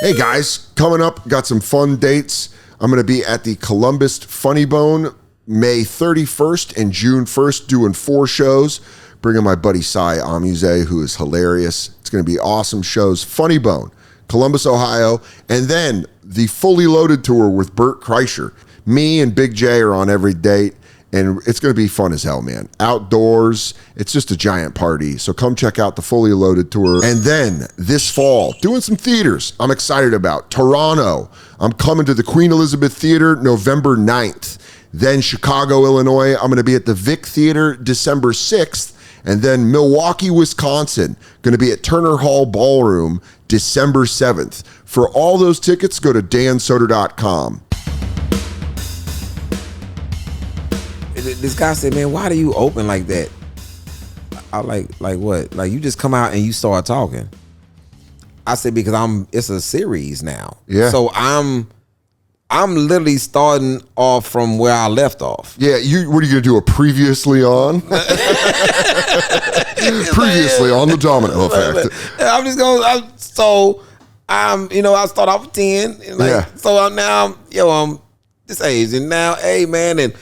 Hey guys, coming up, got some fun dates. I'm going to be at the Columbus Funny Bone May 31st and June 1st doing 4 shows. Bringing my buddy Cy Amuze, who is hilarious. It's going to be awesome shows. Funny Bone, Columbus, Ohio. And then the Fully Loaded tour with Bert Kreischer. Me and Big J are on every date. And it's going to be fun as hell, man. Outdoors. It's just a giant party. So come check out the Fully Loaded tour. And then this fall, doing some theaters I'm excited about. Toronto. I'm coming to the Queen Elizabeth Theatre November 9th. Then Chicago, Illinois. I'm going to be at the Vic Theatre December 6th. And then Milwaukee, Wisconsin. Going to be at Turner Hall Ballroom December 7th. For all those tickets, go to dansoder.com. This guy said, man, why do you open like that? I like what? Like you just come out and you start talking. I said, because it's a series now. Yeah. So I'm literally starting off from where I left off. Yeah, what are you gonna do? A previously on? Previously on the Domino Effect. I'm just going. I start off with 10. Yeah. So I'm this age, and now, hey man, and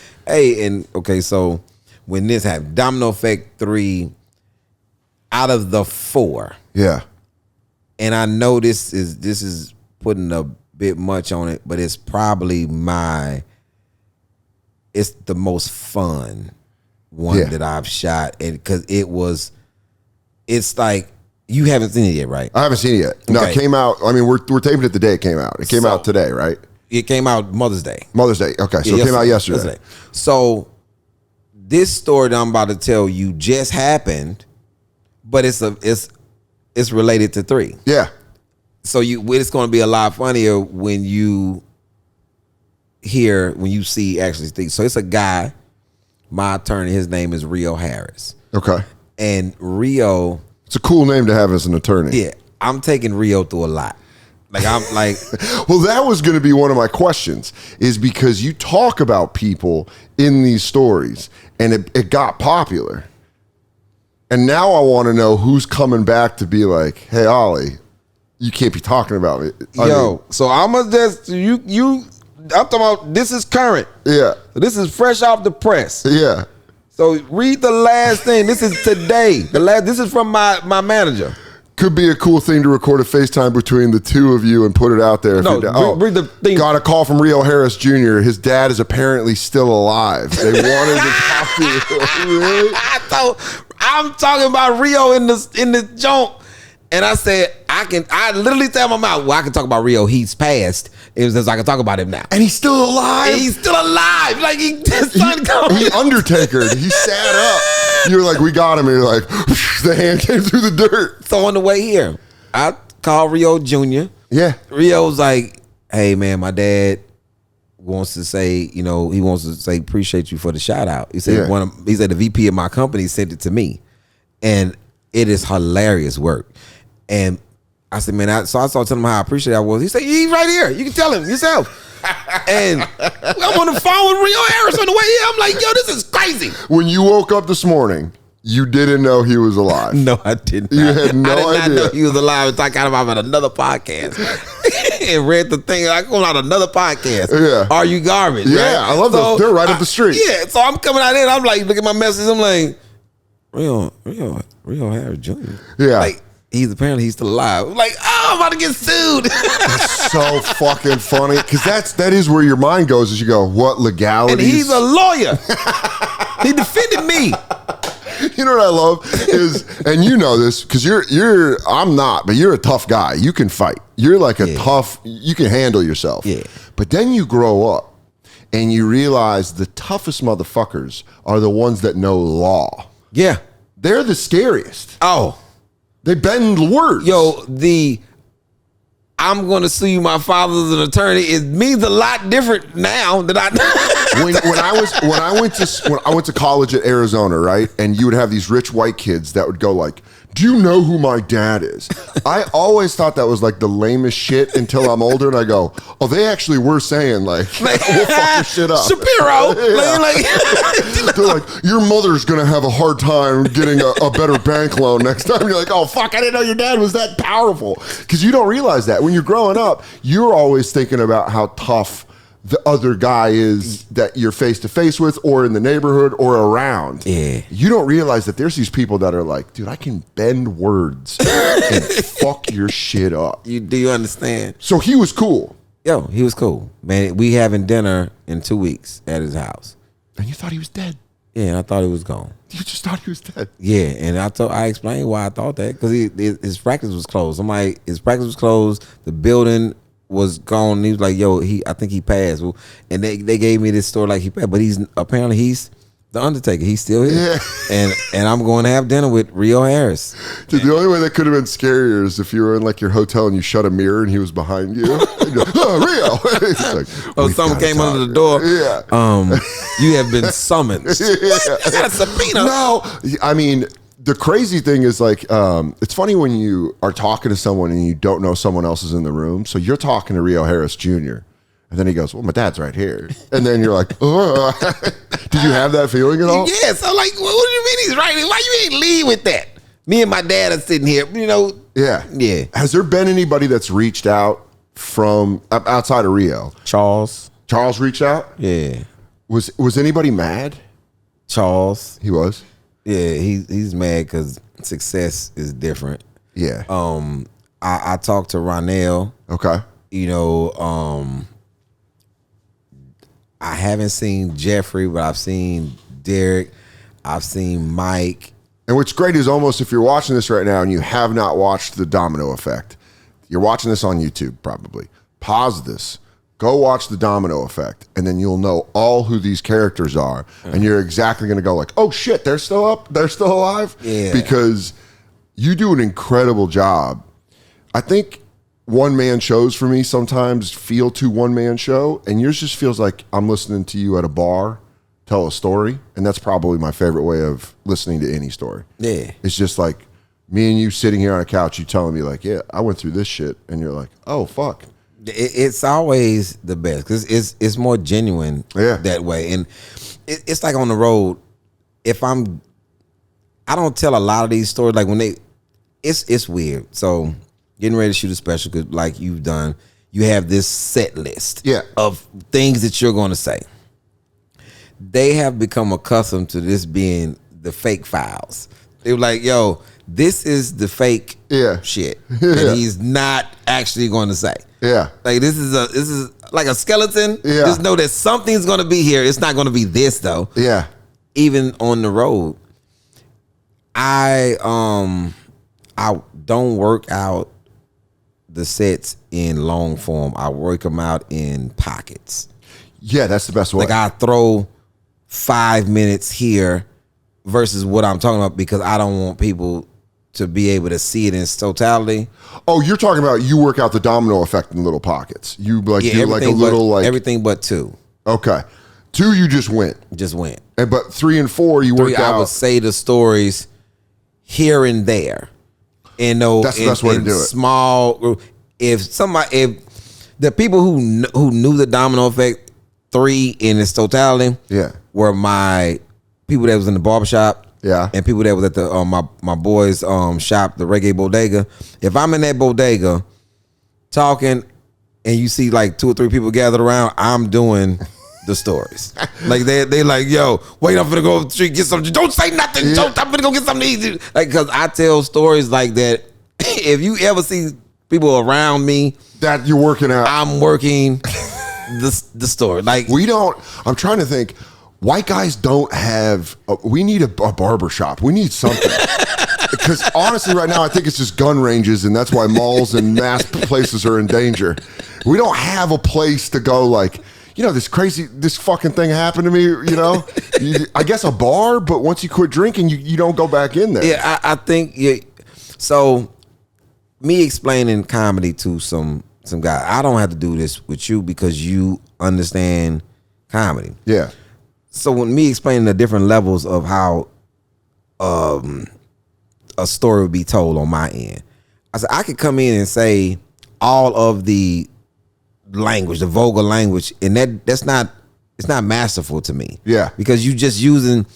okay, so when this happened, Domino Effect 3 out of the 4. Yeah. And I know this is putting a bit much on it, but it's probably it's the most fun one that I've shot, and because it's like, you haven't seen it yet, right? I haven't seen it yet. No, Okay. It came out. I mean, we're taping it the day it came out. It came out today, right? It came out Mother's Day. Mother's Day. Okay, so it came out yesterday. So this story that I'm about to tell you just happened, but it's related to 3. Yeah. So it's going to be a lot funnier when you see actually things. So it's a guy, my attorney, his name is Rio Harris. Okay. And Rio, it's a cool name to have as an attorney. yeah, I'm taking Rio through a lot. Like I'm like, well, that was going to be one of my questions, is because you talk about people in these stories and it got popular. And now I want to know who's coming back to be like, hey, Ollie, you can't be talking about me. So I'm going to just, I'm talking about, this is current. Yeah. So this is fresh off the press. Yeah. So read the last thing. This is today. This is from my manager. Could be a cool thing to record a FaceTime between the two of you and put it out there. Read the thing. Got a call from Rio Harris Jr. His dad is apparently still alive. They wanted to talk to you. Really? I'm talking about Rio in the joint. And I said, I literally tell my mouth, well, I can talk about Rio. He's passed. It was just I can talk about him now. And he's still alive? And he's still alive. Like his son coming. He Undertaker'd. He sat up. You were like, we got him. And you're like, the hand came through the dirt. So on the way here, I called Rio Jr. Yeah. Rio's like, hey man, my dad wants to say, he wants to say appreciate you for the shout out. He said he said the VP of my company sent it to me. And it is hilarious work. And I said, man, so I started telling him how I appreciate it I was. He said, he's right here. You can tell him yourself. And I'm on the phone with Rio Harris on the way here. I'm like, yo, this is crazy. When you woke up this morning, you didn't know he was alive. No, I didn't. You had no idea. I did not know he was alive until I got him out of another podcast and read the thing. I go on another podcast. Yeah. Are you garbage? Yeah, right? I love those. They're right up the street. Yeah, so I'm coming out there and I'm like, look at my message. I'm like, Rio Harris Jr. Yeah. Like, he's still alive. I'm like, I'm about to get sued. That's so fucking funny. Because that is where your mind goes as you go, what legalities? And he's a lawyer. He defended me. You know what I love is, and you know this, because I'm not, but you're a tough guy. You can fight. You're like a tough, you can handle yourself. Yeah. But then you grow up and you realize the toughest motherfuckers are the ones that know law. Yeah. They're the scariest. Oh. They bend words. Yo, I'm going to sue you, my father as an attorney. It means a lot different now than when I went to college at Arizona, right? And you would have these rich white kids that would go like do you know who my dad is? I always thought that was like the lamest shit until I'm older and I go, oh, they actually were saying like we'll fuck your shit up. Shapiro. They're like, your mother's going to have a hard time getting a better bank loan next time. You're like, oh, fuck, I didn't know your dad was that powerful. Because you don't realize that. When you're growing up, you're always thinking about how tough the other guy is that you're face to face with or in the neighborhood or around. Yeah. You don't realize that there's these people that are like, dude, I can bend words and fuck your shit up. Do you understand? So he was cool. Yo, he was cool. Man, we having dinner in 2 weeks at his house. And you thought he was dead. Yeah, and I thought he was gone. You just thought he was dead. Yeah, and I explained why I thought that because his practice was closed. I'm like, his practice was closed. The building was gone. And he was like, yo, I think he passed. Well, and they gave me this story like he passed, but he's the Undertaker. He's still here. Yeah. And I'm going to have dinner with Rio Harris. Dude, the only way that could have been scarier is if you were in like your hotel and you shut a mirror and he was behind you. And you're like, oh, Rio. Someone came under the door. Yeah. You have been summoned. Yeah. I got a subpoena. No, I mean, the crazy thing is like, it's funny when you are talking to someone and you don't know someone else is in the room. So you're talking to Rio Harris Jr. And then he goes, well, my dad's right here. And then you're like, oh. Did you have that feeling at all? Yes. I'm like, well, what do you mean he's right? Why you ain't leave with that? Me and my dad are sitting here, you know. Yeah. Yeah. Has there been anybody that's reached out from outside of Rio? Charles reached out? Yeah. Was anybody mad? Charles. He was? Yeah, he's mad because success is different. Yeah. I talked to Ronell. Okay. You know, I haven't seen Jeffrey, but I've seen Derek. I've seen Mike. And what's great is almost if you're watching this right now and you have not watched The Domino Effect, you're watching this on YouTube probably. Pause this. Go watch The Domino Effect, and then you'll know all who these characters are, and you're exactly going to go like, oh, shit, they're still up? They're still alive? Yeah. Because you do an incredible job. I think one-man shows for me sometimes feel too one-man show, and yours just feels like I'm listening to you at a bar tell a story, and that's probably my favorite way of listening to any story. Yeah. It's just like me and you sitting here on a couch, you telling me like, yeah, I went through this shit, and you're like, oh, fuck. It's always the best because it's more genuine that way, and it's like on the road. I don't tell a lot of these stories like when it's weird. So getting ready to shoot a special, cause like you've done, you have this set list of things that you're going to say. They have become accustomed to this being the fake files. They were like, yo, this is the fake shit that he's not actually going to say. Yeah. Like this is like a skeleton. Yeah. Just know that something's gonna be here. It's not gonna be this though. Yeah. Even on the road. I don't work out the sets in long form. I work them out in pockets. Yeah, that's the best way. Like I throw 5 minutes here versus what I'm talking about because I don't want people to be able to see it in its totality. Oh, you're talking about you work out the domino effect in little pockets. You like do like a little like everything but 2. Okay, 2 you just went. And but 3 and 4 you worked out. I would say the stories here and there. And that's the best way to do it. Small. If the people who knew the domino effect 3 in its totality, were my people that was in the barbershop. Yeah. And people that was at the my boys' shop, the Reggae Bodega. If I'm in that bodega talking and you see like 2 or 3 people gathered around, I'm doing the stories. Like they like, yo, wait, I'm gonna go up the street, get something. Don't say nothing. Yeah. I'm gonna go get something to eat. Like, cause I tell stories like that. If you ever see people around me that you're working out, I'm working the story. Like I'm trying to think. White guys don't have, we need a barber shop. We need something. Because honestly, right now, I think it's just gun ranges, and that's why malls and mass places are in danger. We don't have a place to go like, you know, this fucking thing happened to me, you know? I guess a bar, but once you quit drinking, you don't go back in there. Yeah, I think, so me explaining comedy to some guy, I don't have to do this with you because you understand comedy. Yeah. So when me explaining the different levels of how a a story would be told on my end. I said, I could come in and say all of the language, the vulgar language, and it's not masterful to me. Yeah. Because you just using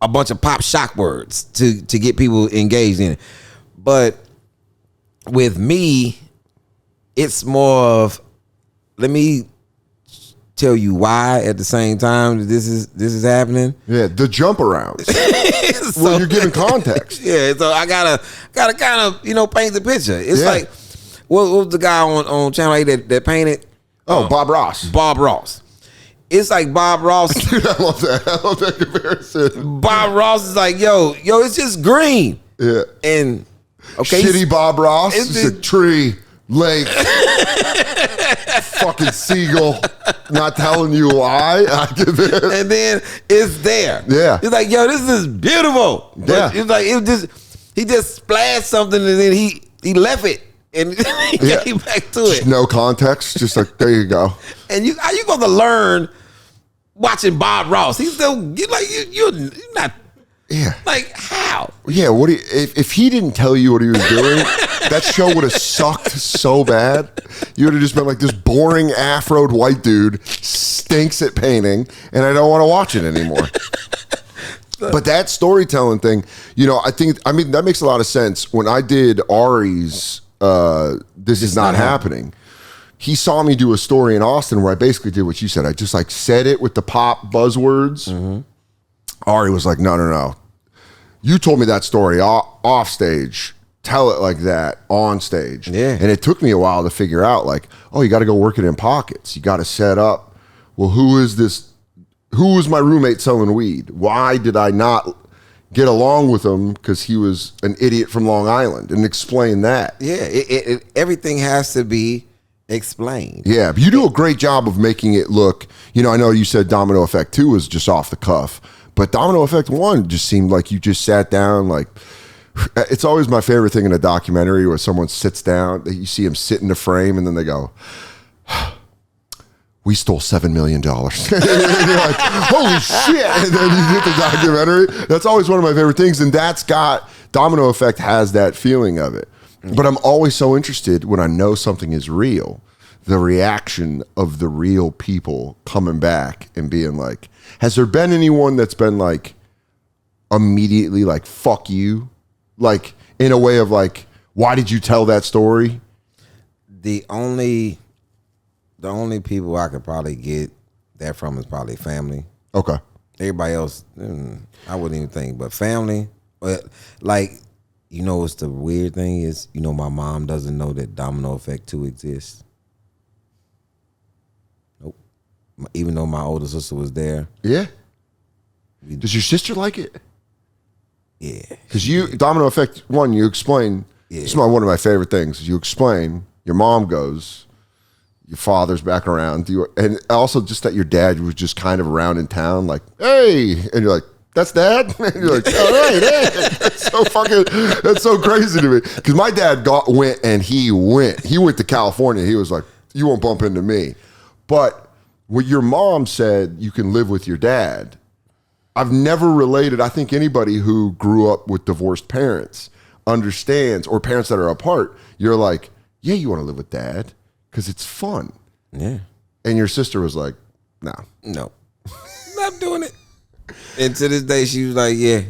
a bunch of pop shock words to get people engaged in it. But with me, it's more of, let me tell you why at the same time that this is happening. Yeah, the jump arounds. So, well, you're giving context. Yeah, so I gotta kind of paint the picture. It's like what was the guy on Channel 8 that painted? Bob Ross. Bob Ross. It's like Bob Ross. Dude, I love that comparison. Bob Ross is like, yo, it's just green. Yeah. And okay, shitty Bob Ross. It's a tree, lake, fucking seagull. Not telling you why. I give it. And then it's there. Yeah. It's like, yo, this is beautiful. But it's like he just splashed something and then he left it and he came back to it. No context. Just like, there you go. And how you gonna learn watching Bob Ross? He's still you're not. Yeah. Like how? Yeah. What? If he didn't tell you what he was doing, that show would have sucked so bad. You would have just been like, this boring afroed white dude stinks at painting, and I don't want to watch it anymore. But that storytelling thing, I mean that makes a lot of sense. When I did Ari's This Is Not Happening, he saw me do a story in Austin where I basically did what you said. I just like said it with the pop buzzwords. Mm-hmm. Ari was like, no. You told me that story off stage. Tell it like that on stage. Yeah. And it took me a while to figure out, like, you got to go work it in pockets. You got to set up, well, who is this? Who was my roommate selling weed? Why did I not get along with him? Because he was an idiot from Long Island, and explain that. Yeah, everything has to be explained. Yeah, but you do a great job of making it look, I know you said Domino Effect 2 was just off the cuff, but Domino Effect 1 just seemed like you just sat down. Like, it's always my favorite thing in a documentary where someone sits down, you see them sit in the frame, and then they go, we stole $7 million. And you're like, holy shit. And then you get the documentary. That's always one of my favorite things. And Domino Effect has that feeling of it. But I'm always so interested when I know something is real, the reaction of the real people coming back and being like, has there been anyone that's been like immediately like, fuck you? Like in a way of like, why did you tell that story? The only people I could probably get that from is probably family. Okay. Everybody else, I wouldn't even think, but family. But like, what's the weird thing is, my mom doesn't know that Domino Effect 2 exists. Nope. Even though my older sister was there. Yeah. Does your sister like it? Yeah. Because Domino Effect 1, you explain. Yeah. This is one of my favorite things. You explain, your mom goes, your father's back around, and also just that your dad was just kind of around in town, like, hey, and you're like, that's dad? And you're like, all right, hey. That's so crazy to me. Because my dad went to California. He was like, you won't bump into me. But what your mom said, you can live with your dad. I've never related. I think anybody who grew up with divorced parents understands, or parents that are apart, you're like, yeah, you want to live with dad because it's fun. Yeah. And your sister was like, no, not doing it. And to this day, she was like, yeah,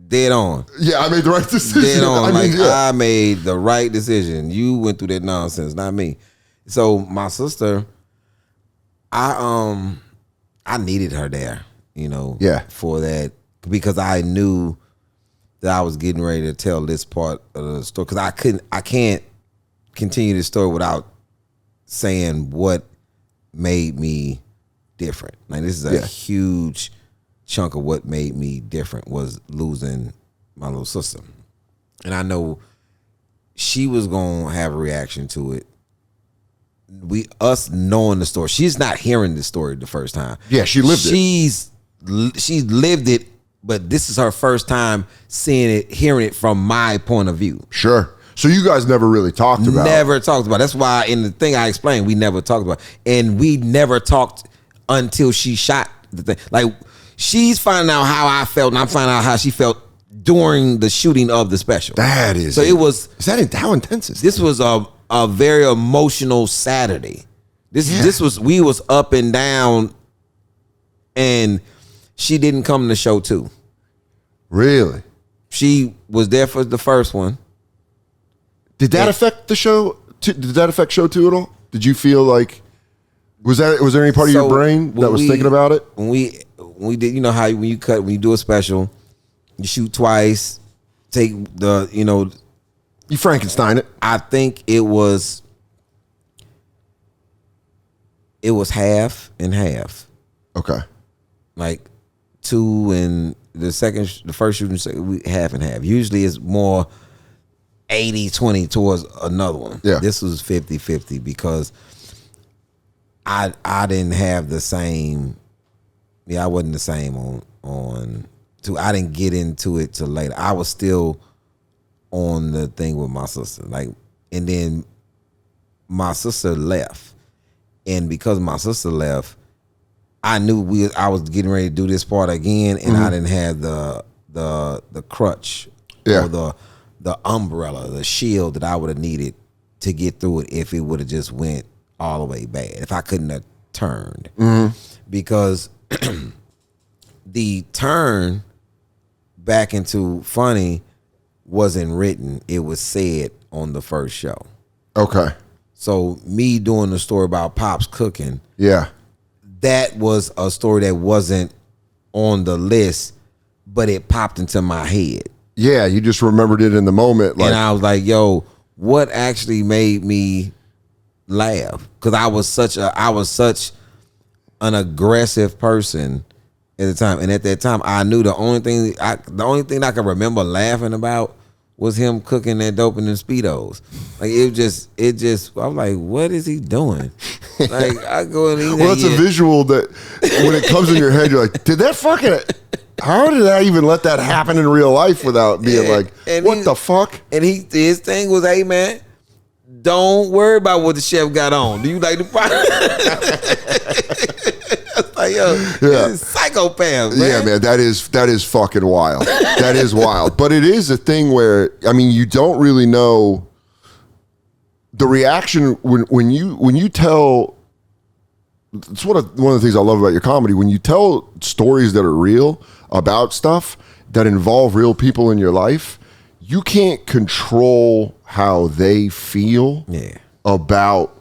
dead on. Yeah, I made the right decision. Dead on. I made the right decision. You went through that nonsense, not me. So my sister, I needed her there, for that, because I knew that I was getting ready to tell this part of the story. Because I can't continue this story without saying what made me different. Like, this is a huge chunk of what made me different, was losing my little sister. And I know she was gonna have a reaction to it. Us knowing the story, she's not hearing the story the first time. Yeah, she lived it. She's lived it, but this is her first time seeing it, hearing it from my point of view. Sure. So you guys never really talked about it. Never talked about it. That's why in the thing I explained, we never talked about it. And we never talked until she shot the thing. Like, she's finding out how I felt, and I'm finding out how she felt during the shooting of the special. That is. So it was. Is that how intense is this? Was a very emotional Saturday. This was, we was up and down, and she didn't come to the show too. Really? She was there for the first one. Did that affect the show? Did that affect show 2 at all? Did you feel like was there any part of your brain that was thinking about it? When we did, you know how when you do a special, you shoot twice, take the you Frankenstein it. I think it was half and half. Okay. Like 2 and the first shooting, half and half. Usually it's more 80-20 towards another one. Yeah. This was 50-50 because I didn't have the same. Yeah, I wasn't the same on. I didn't get into it till later. I was still on the thing with my sister, and then my sister left, and because my sister left, I knew I was getting ready to do this part again, and I didn't have the crutch or the umbrella, the shield that I would have needed to get through it if it would have just went all the way bad, if I couldn't have turned. Because the turn back into funny wasn't written, it was said on the first show. Okay. So me doing the story about Pop's cooking, that was a story that wasn't on the list, but it popped into my head. Yeah, you just remembered it in the moment. And I was like, yo, what actually made me laugh? Because I was such an aggressive person at the time. And at that time, I knew the only thing I could remember laughing about was him cooking that dope in the Speedos. Like it just I was like, what is he doing? Like I go and well, it's a visual that when it comes in your head, you're like, did that fucking how did I even let that happen in real life without being like, what the fuck? And his thing was, hey man, don't worry about what the chef got on. Do you like the product? Like, yo, psychopath, man. Yeah, man, that is fucking wild. That is wild. But it is a thing where, I mean, you don't really know the reaction when you tell. It's one of the things I love about your comedy. When you tell stories that are real about stuff that involve real people in your life, you can't control how they feel about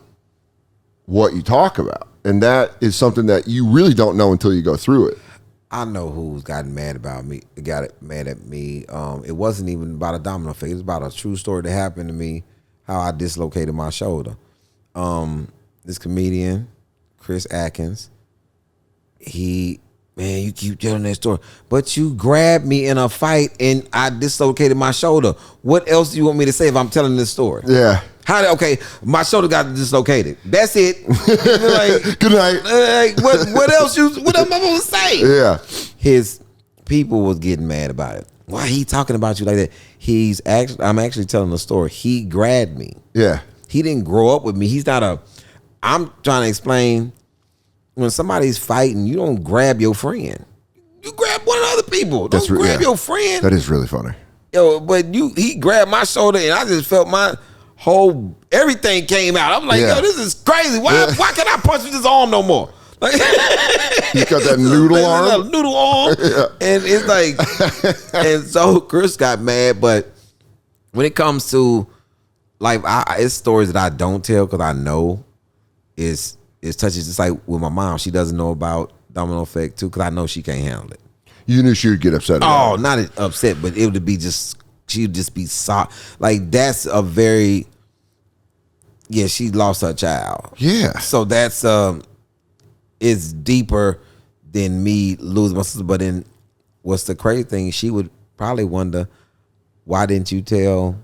what you talk about. And that is something that you really don't know until you go through it. I know who's gotten mad about me. Got mad at me. It wasn't even about a domino effect. It was about a true story that happened to me. How I dislocated my shoulder. This comedian, Chris Atkins. Man, you keep telling that story, but you grabbed me in a fight and I dislocated my shoulder. What else do you want me to say if I'm telling this story? Yeah. Okay, my shoulder got dislocated. That's it. Like, good night. What else? What am I supposed to say? Yeah. His people was getting mad about it. Why he talking about you like that? I'm actually telling the story. He grabbed me. Yeah. He didn't grow up with me. I'm trying to explain. When somebody's fighting, you don't grab your friend. You grab one of the other people. Don't grab your friend. That is really funny. Yo, but he grabbed my shoulder and I just felt my everything came out. I'm like, yo, this is crazy. Why can't I punch with this arm no more? Like, you got that noodle arm? Noodle arm. Yeah. And it's like, and so Chris got mad, but when it comes to, like, it's stories that I don't tell because I know it's touches. Just like with my mom, she doesn't know about domino effect too because I know she can't handle it. You knew she would get upset. Oh, not upset, but it would be she'd just be soft. Like that's a very, she lost her child. Yeah. So that's it's deeper than me losing my sister. But then what's the crazy thing? She would probably wonder, why didn't you tell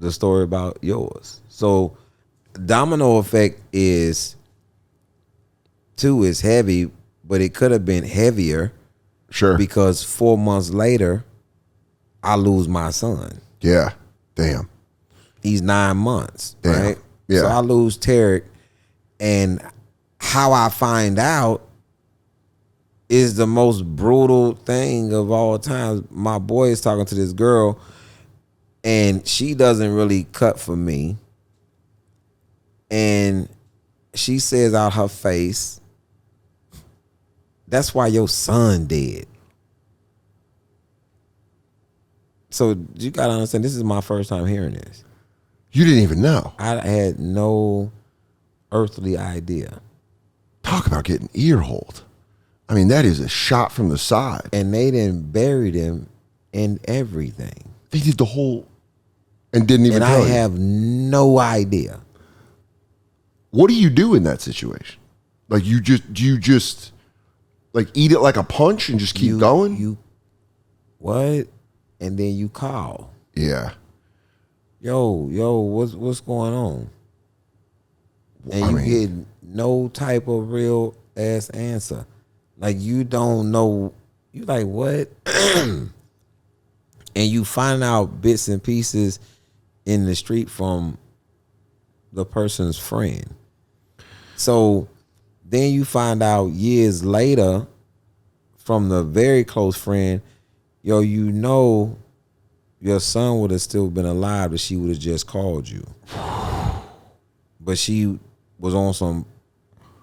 the story about yours? So domino effect is heavy, but it could have been heavier. Sure. Because 4 months later, I lose my son. Yeah. Damn. He's 9 months. Damn. Right? Yeah. So I lose Tarek. And how I find out is the most brutal thing of all time. My boy is talking to this girl, and she doesn't really cut for me. And she says out her face, "That's why your son dead." So you gotta understand, this is my first time hearing this. You didn't even know. I had no earthly idea. Talk about getting ear-holed. I mean, that is a shot from the side. And they didn't bury him and everything. They did the whole, and didn't even tell you. And I have no idea. What do you do in that situation? Like, do you just like eat it like a punch and just keep going? You what? And then you call. Yeah. Yo, what's going on? And you get no type of real ass answer. Like, you don't know. You like, what? And you find out bits and pieces in the street from the person's friend. So then you find out years later from the very close friend, yo, you know your son would have still been alive if she would have just called you. But she was on some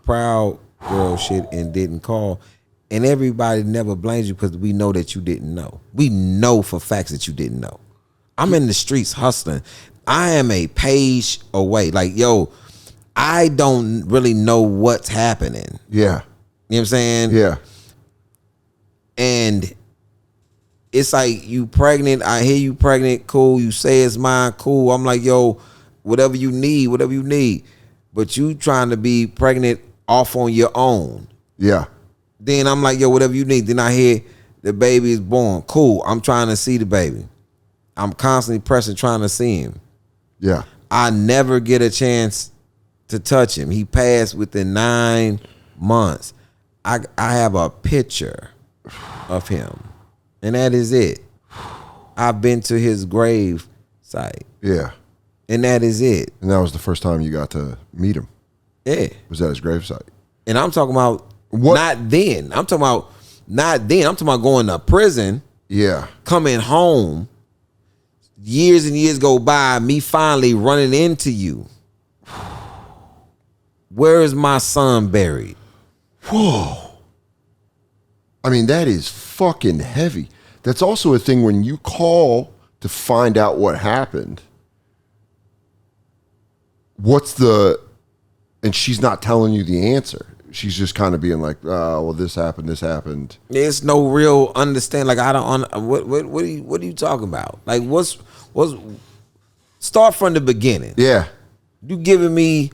proud girl shit and didn't call. And everybody never blames you because we know that you didn't know. We know for facts that you didn't know. I'm in the streets hustling. I am a page away. Like, yo, I don't really know what's happening. Yeah. You know what I'm saying? Yeah. And it's like, you pregnant. I hear you pregnant. Cool. You say it's mine. Cool. I'm like, yo, whatever you need. But you trying to be pregnant off on your own. Yeah. Then I'm like, yo, whatever you need. Then I hear the baby is born. Cool. I'm trying to see the baby. I'm constantly pressing, trying to see him. Yeah. I never get a chance to touch him. He passed within 9 months. I have a picture of him, and that is it. I've been to his grave site. Yeah. And that is it. And that was the first time you got to meet him. Yeah. Was at his gravesite. And I'm talking about what? Not then. I'm talking about not then. I'm talking about going to prison. Yeah. Coming home. Years and years go by, me finally running into you. Where is my son buried? Whoa. I mean, that is fucking heavy. That's also a thing when you call to find out what happened. And she's not telling you the answer. She's just kind of being like, oh, well, this happened. There's no real understand. Like, I don't, what are you talking about? Like, what's, start from the beginning. Yeah. You giving me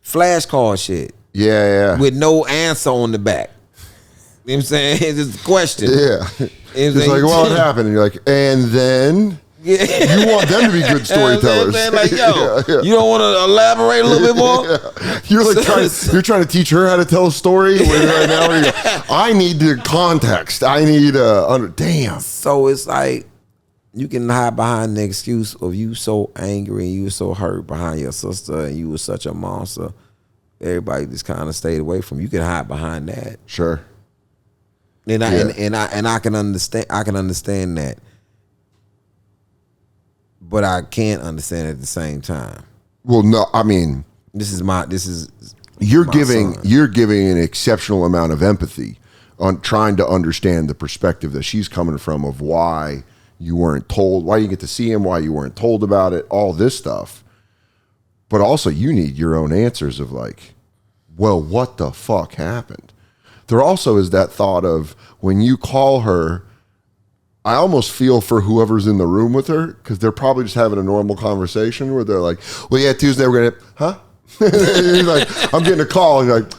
flashcard shit. Yeah. With no answer on the back. You know what I'm saying? It's just a question. Yeah. It's like, well, it happened. And you're like, and then? Yeah. You want them to be good storytellers. Like, yo, yeah. You don't want to elaborate a little bit more? Yeah. You're like you're trying to teach her how to tell a story right now. I need the context. I need damn. So it's like, you can hide behind the excuse of you so angry and you were so hurt behind your sister and you were such a monster. Everybody just kind of stayed away from you. You can hide behind that. Sure. And I can understand that. But I can't understand at the same time. Well, no, I mean, you're giving an exceptional amount of empathy on trying to understand the perspective that she's coming from of why you weren't told, why you get to see him, why you weren't told about it, all this stuff. But also you need your own answers of like, well, what the fuck happened? There also is that thought of when you call her, I almost feel for whoever's in the room with her because they're probably just having a normal conversation where they're like, well, yeah, Tuesday we're going to, huh? He's like, I'm getting a call. And you're like,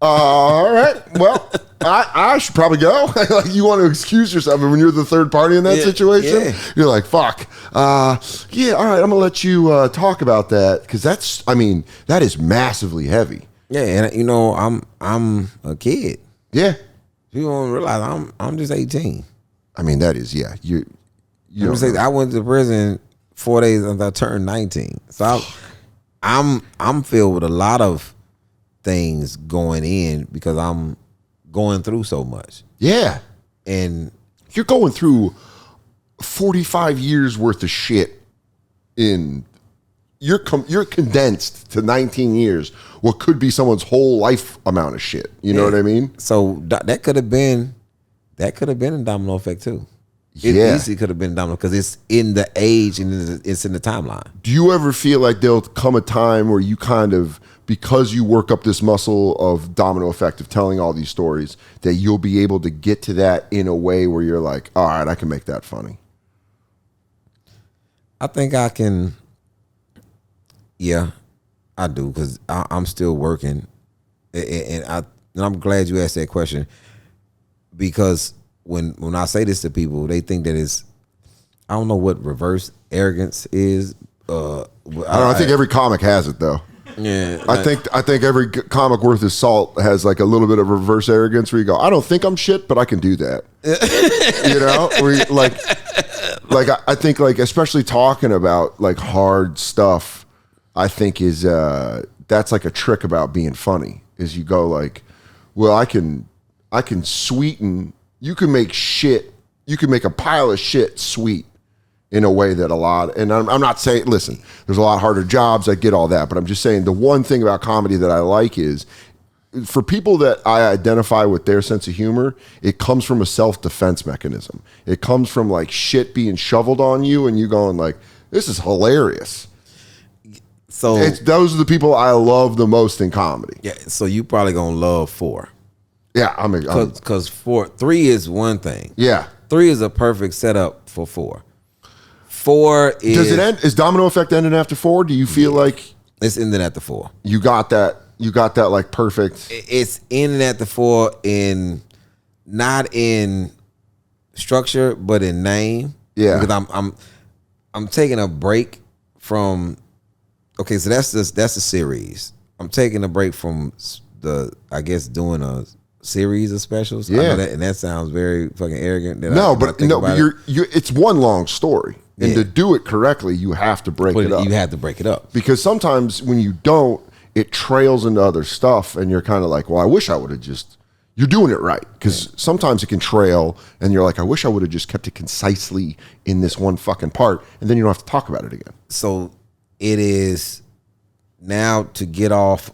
all right, well, I should probably go. Like, you want to excuse yourself. And when you're the third party in that situation, you're like, fuck. Yeah, all right, I'm going to let you talk about that because that is massively heavy. Yeah, and I'm a kid. Yeah. You don't realize I'm just 18. I mean, that is, yeah. I went to prison 4 days after I turned 19. So I'm filled with a lot of things going in because I'm going through so much. Yeah. And you're going through 45 years worth of shit in you're condensed to 19 years what could be someone's whole life amount of shit. You know what I mean? So that could have been a domino effect too. It easily could have been domino because it's in the age and it's in the timeline. Do you ever feel like there'll come a time where you kind of, because you work up this muscle of domino effect of telling all these stories, that you'll be able to get to that in a way where you're like, all right, I can make that funny? I think I can. Yeah, I do, because I'm still working, and I'm glad you asked that question, because when I say this to people, they think that it's, I don't know what reverse arrogance is. I think every comic has it though. Yeah, I think every comic worth his salt has like a little bit of reverse arrogance where you go, I don't think I'm shit, but I can do that. You know, where you, like I think like especially talking about like hard stuff, I think is that's like a trick about being funny is you go like, well, I can sweeten. You can make a pile of shit sweet in a way that a lot, and I'm not saying, listen, there's a lot harder jobs, I get all that, but I'm just saying the one thing about comedy that I like is for people that I identify with their sense of humor, it comes from a self-defense mechanism. It comes from like shit being shoveled on you and you going like, this is hilarious. So those are the people I love the most in comedy. Yeah, so you probably gonna love 4. Yeah, because 3 is one thing. Yeah, 3 is a perfect setup for 4. 4 is. Does it end? Is domino effect ending after 4? Do you feel like it's ending at the 4? You got that like perfect. It's ending at the 4 in not in structure but in name. Yeah, because I'm taking a break from. Okay, so that's the series. I'm taking a break from doing a series of specials. Yeah, I know that, and that sounds very fucking arrogant. But it's one long story, and to do it correctly, you have to break it up. You have to break it up because sometimes when you don't, it trails into other stuff, and you're kind of like, well, I wish I would have just. You're doing it right because sometimes it can trail, and you're like, I wish I would have just kept it concisely in this one fucking part, and then you don't have to talk about it again. So it is now to get off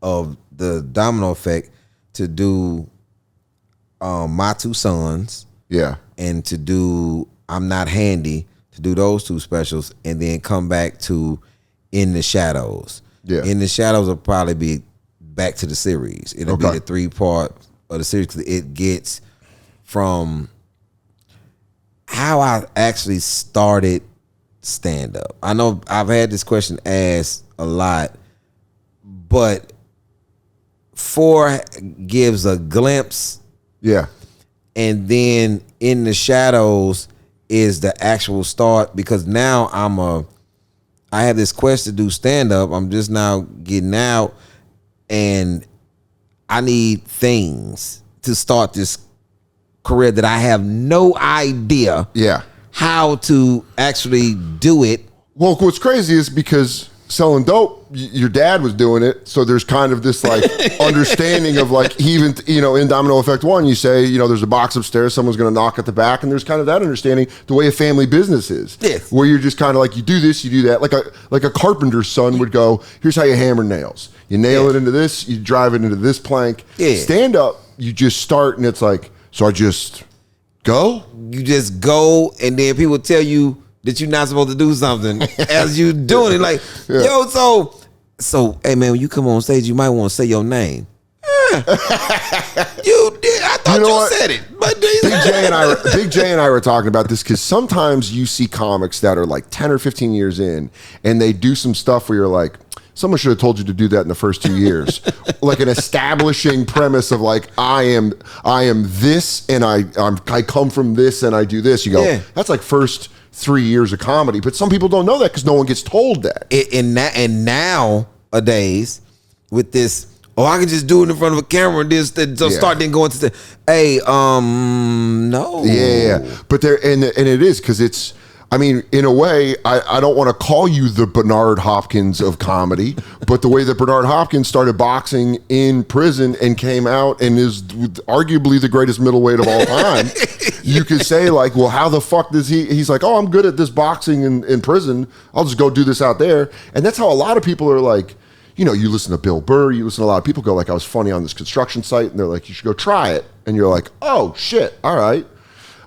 of the domino effect to do My Two Sons, and to do I'm Not Handy, to do those 2 specials, and then come back to In the Shadows. Yeah, In the Shadows will probably be back to the series. It'll be the 3-part of the series because it gets from how I actually started stand up. I know I've had this question asked a lot, but 4 gives a glimpse. Yeah. And then In the Shadows is the actual start because now I have this quest to do stand up. I'm just now getting out and I need things to start this career that I have no idea how to actually do it. Well, what's crazy is because selling dope, your dad was doing it, so there's kind of this like understanding of like he even in Domino Effect 1 you say there's a box upstairs, someone's going to knock at the back, and there's kind of that understanding the way a family business is, where you're just kind of like you do this, you do that, like a carpenter's son would go, here's how you hammer nails, you nail it into this, you drive it into this plank. Stand up, you just start and it's like, so I just go, and then people tell you that you're not supposed to do something as you doing it. Like, yo, so, hey man, when you come on stage, you might want to say your name. You did. I thought you said it. But Big J and I were talking about this because sometimes you see comics that are like 10 or 15 years in, and they do some stuff where you're like, someone should have told you to do that in the first 2 years. Like an establishing premise of like, I am this, and I come from this, and I do this. You go, that's like first 3 years of comedy, but some people don't know that because no one gets told that. And nowadays with this, I can just do it in front of a camera. Start then going to the no. But there and it is because it's. I mean, in a way, I don't want to call you the Bernard Hopkins of comedy, but the way that Bernard Hopkins started boxing in prison and came out and is arguably the greatest middleweight of all time, you could say like, well, how the fuck does he's like, oh, I'm good at this boxing in prison. I'll just go do this out there. And that's how a lot of people are like, you know, you listen to Bill Burr, you listen to a lot of people go like, I was funny on this construction site, and they're like, you should go try it. And you're like, oh shit, all right.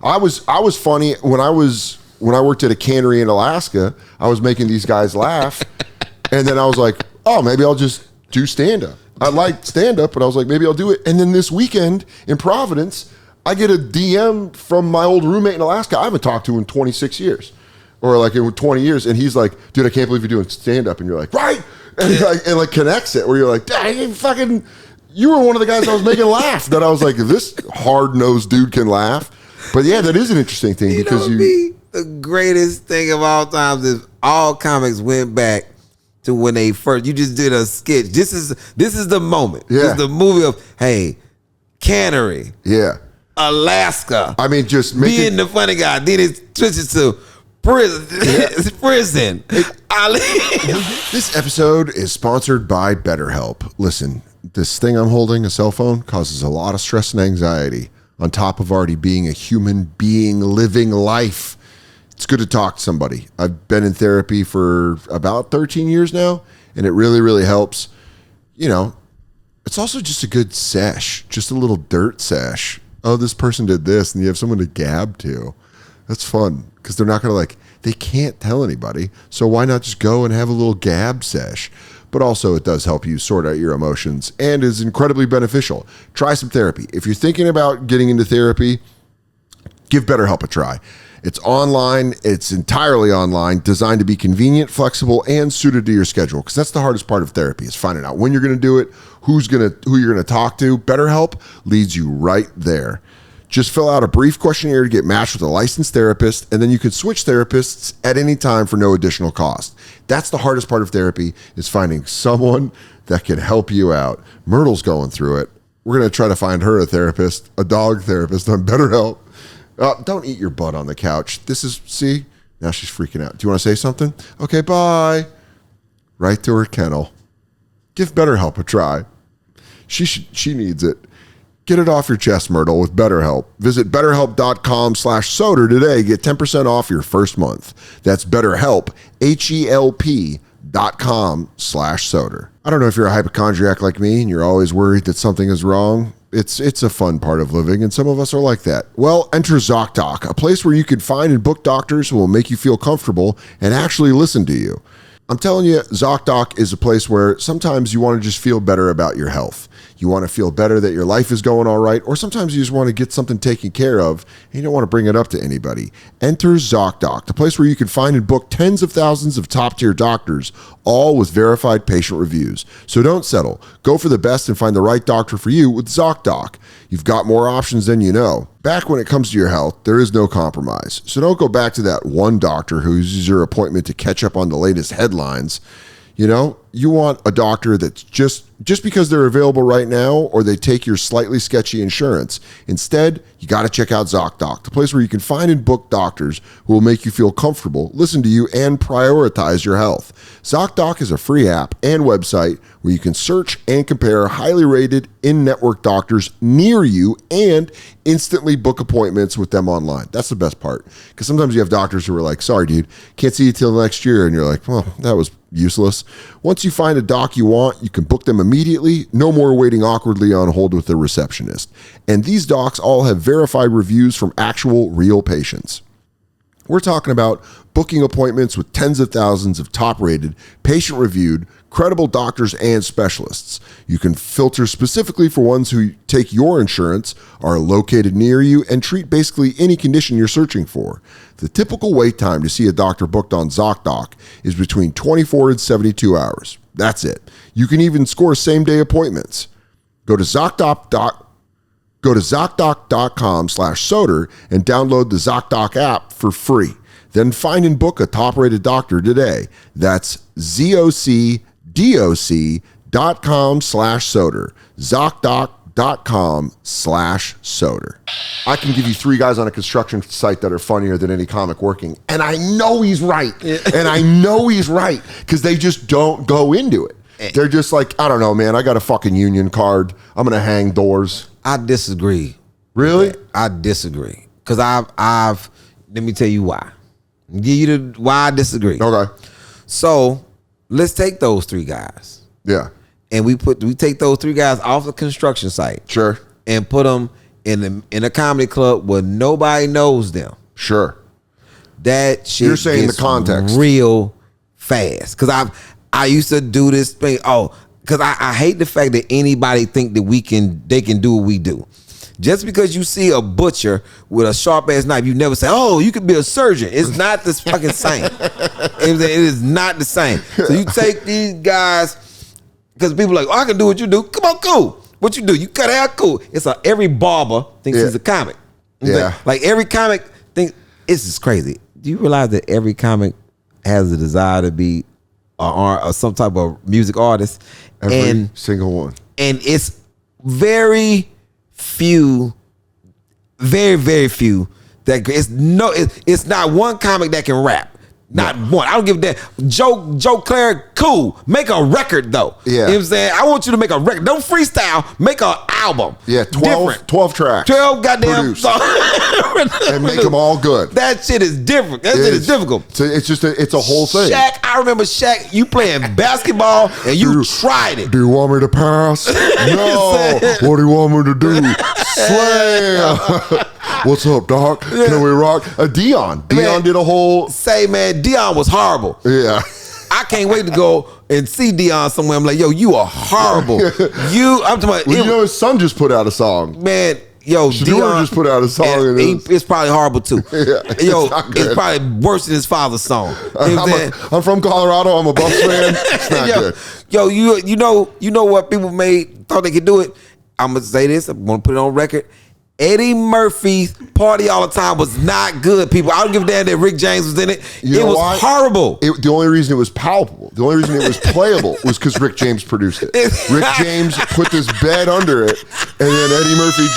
I was funny when I worked at a cannery in Alaska. I was making these guys laugh, and then I was like, oh, maybe I'll just do stand-up. I like stand-up, but I was like, maybe I'll do it. And then this weekend in Providence, I get a DM from my old roommate in Alaska I haven't talked to in 26 years, or like in 20 years, and he's like, dude, I can't believe you're doing stand-up. And you're like, right? And it like connects it, where you're like, dang, you were one of the guys I was making laugh. That I was like, this hard-nosed dude can laugh. But yeah, that is an interesting thing because the greatest thing of all times is all comics went back to when they first. You just did a sketch. This is the moment. Yeah. This is the movie of cannery. Yeah. Alaska. I mean, just being the funny guy. Then it switches to prison. Yeah. Prison. This episode is sponsored by BetterHelp. Listen, this thing I'm holding, a cell phone, causes a lot of stress and anxiety on top of already being a human being living life. It's good to talk to somebody. I've been in therapy for about 13 years now, and it really, really helps. You know, it's also just a good sesh, just a little dirt sesh. Oh, this person did this, and you have someone to gab to. That's fun, because they're not going to they can't tell anybody, so why not just go and have a little gab sesh? But also it does help you sort out your emotions and is incredibly beneficial. Try some therapy. If you're thinking about getting into therapy, give BetterHelp a try. It's online. It's entirely online, designed to be convenient, flexible, and suited to your schedule. Because that's the hardest part of therapy is finding out when you're going to do it, who you're going to talk to. BetterHelp leads you right there. Just fill out a brief questionnaire to get matched with a licensed therapist, and then you can switch therapists at any time for no additional cost. That's the hardest part of therapy, is finding someone that can help you out. Myrtle's going through it. We're going to try to find her a therapist, a dog therapist on BetterHelp. Don't eat your butt on the couch. See? Now she's freaking out. Do you want to say something? Okay, bye. Right to her kennel. Give BetterHelp a try. She needs it. Get it off your chest, Myrtle, with BetterHelp. Visit BetterHelp.com/Soder today. Get 10% off your first month. That's BetterHelp, HELP.com/Soder. I don't know if you're a hypochondriac like me and you're always worried that something is wrong. It's a fun part of living, and some of us are like that. Well, enter Zocdoc, a place where you can find and book doctors who will make you feel comfortable and actually listen to you. I'm telling you, Zocdoc is a place where sometimes you want to just feel better about your health. You want to feel better that your life is going all right, or sometimes you just want to get something taken care of and you don't want to bring it up to anybody. Enter Zocdoc, the place where you can find and book tens of thousands of top-tier doctors, all with verified patient reviews. So don't settle. Go for the best and find the right doctor for you with Zocdoc. You've got more options than you know. Back when it comes to your health, there is no compromise. So don't go back to that one doctor who uses your appointment to catch up on the latest headlines. You know, you want a doctor that's just because they're available right now or they take your slightly sketchy insurance. Instead, you got to check out Zocdoc, the place where you can find and book doctors who will make you feel comfortable, listen to you, and prioritize your health. Zocdoc is a free app and website where you can search and compare highly rated in-network doctors near you and instantly book appointments with them online. That's the best part, because sometimes you have doctors who are like, sorry, dude, can't see you till next year. And you're like, well, that was useless. Once you find a doc you want, you can book them immediately. No more waiting awkwardly on hold with the receptionist. And these docs all have verified reviews from actual real patients. We're talking about booking appointments with tens of thousands of top-rated, patient-reviewed, credible doctors and specialists. You can filter specifically for ones who take your insurance, are located near you, and treat basically any condition you're searching for. The typical wait time to see a doctor booked on Zocdoc is between 24 and 72 hours. That's it. You can even score same-day appointments. Go to Zocdoc.com/Soder and download the Zocdoc app for free. Then find and book a top-rated doctor today. That's ZocDoc.com/Soder. Zocdoc.com/Soder. Zocdoc.com/Soder. I can give you 3 guys on a construction site that are funnier than any comic working. And I know he's right. Yeah. And I know he's right because they just don't go into it. They're just like, I don't know, man. I got a fucking union card. I'm going to hang doors. I disagree. Really? I disagree. Because I've, let me tell you why. Give you why I disagree. Okay. So let's take those 3 guys. Yeah. And we take those 3 guys off the construction site. Sure. And put them in a comedy club where nobody knows them. Sure. That shit You're saying gets the context real fast. Because I used to do this thing. Because I hate the fact that anybody think that they can do what we do. Just because you see a butcher with a sharp ass knife, you never say, "Oh, you could be a surgeon." It's not the fucking same. It is not the same. So you take these guys, because people are like, "Oh, I can do what you do." Come on, cool. What you do? You cut hair, cool. It's every barber thinks he's a comic. Yeah. Like every comic thinks it's just crazy. Do you realize that every comic has a desire to be or some type of music artist? Every single one. And it's very few, very, very few that it's not one comic that can rap. Not one. I don't give a damn. Joe Claire, cool. Make a record though. Yeah. You know what I'm saying? I want you to make a record. Don't freestyle. Make an album. Yeah, 12 tracks. 12 goddamn songs. And make them all good. That shit is different. That shit is difficult. So it's just it's a whole thing. Shaq, I remember Shaq, you playing basketball and you tried it. Do you want me to pass? No. What do you want me to do? Slam. What's up, Doc? Can we rock? Dion did a whole... Say, man, Dion was horrible. Yeah. I can't wait to go and see Dion somewhere. I'm like, yo, you are horrible. I'm talking about... Well, you know, his son just put out a song. Man, yo, Dion just put out a song. It's probably horrible, too. Yeah, it's probably worse than his father's song. I'm from Colorado. I'm a Bucks fan. It's not good. Yo, you know what people thought they could do it? I'm going to say this. I'm going to put it on record. Eddie Murphy's Party All the Time was not good, people. I don't give a damn that Rick James was in it. It was horrible. The only reason it was palpable, the only reason it was playable was because Rick James produced it. Rick James put this bed under it, and then Eddie Murphy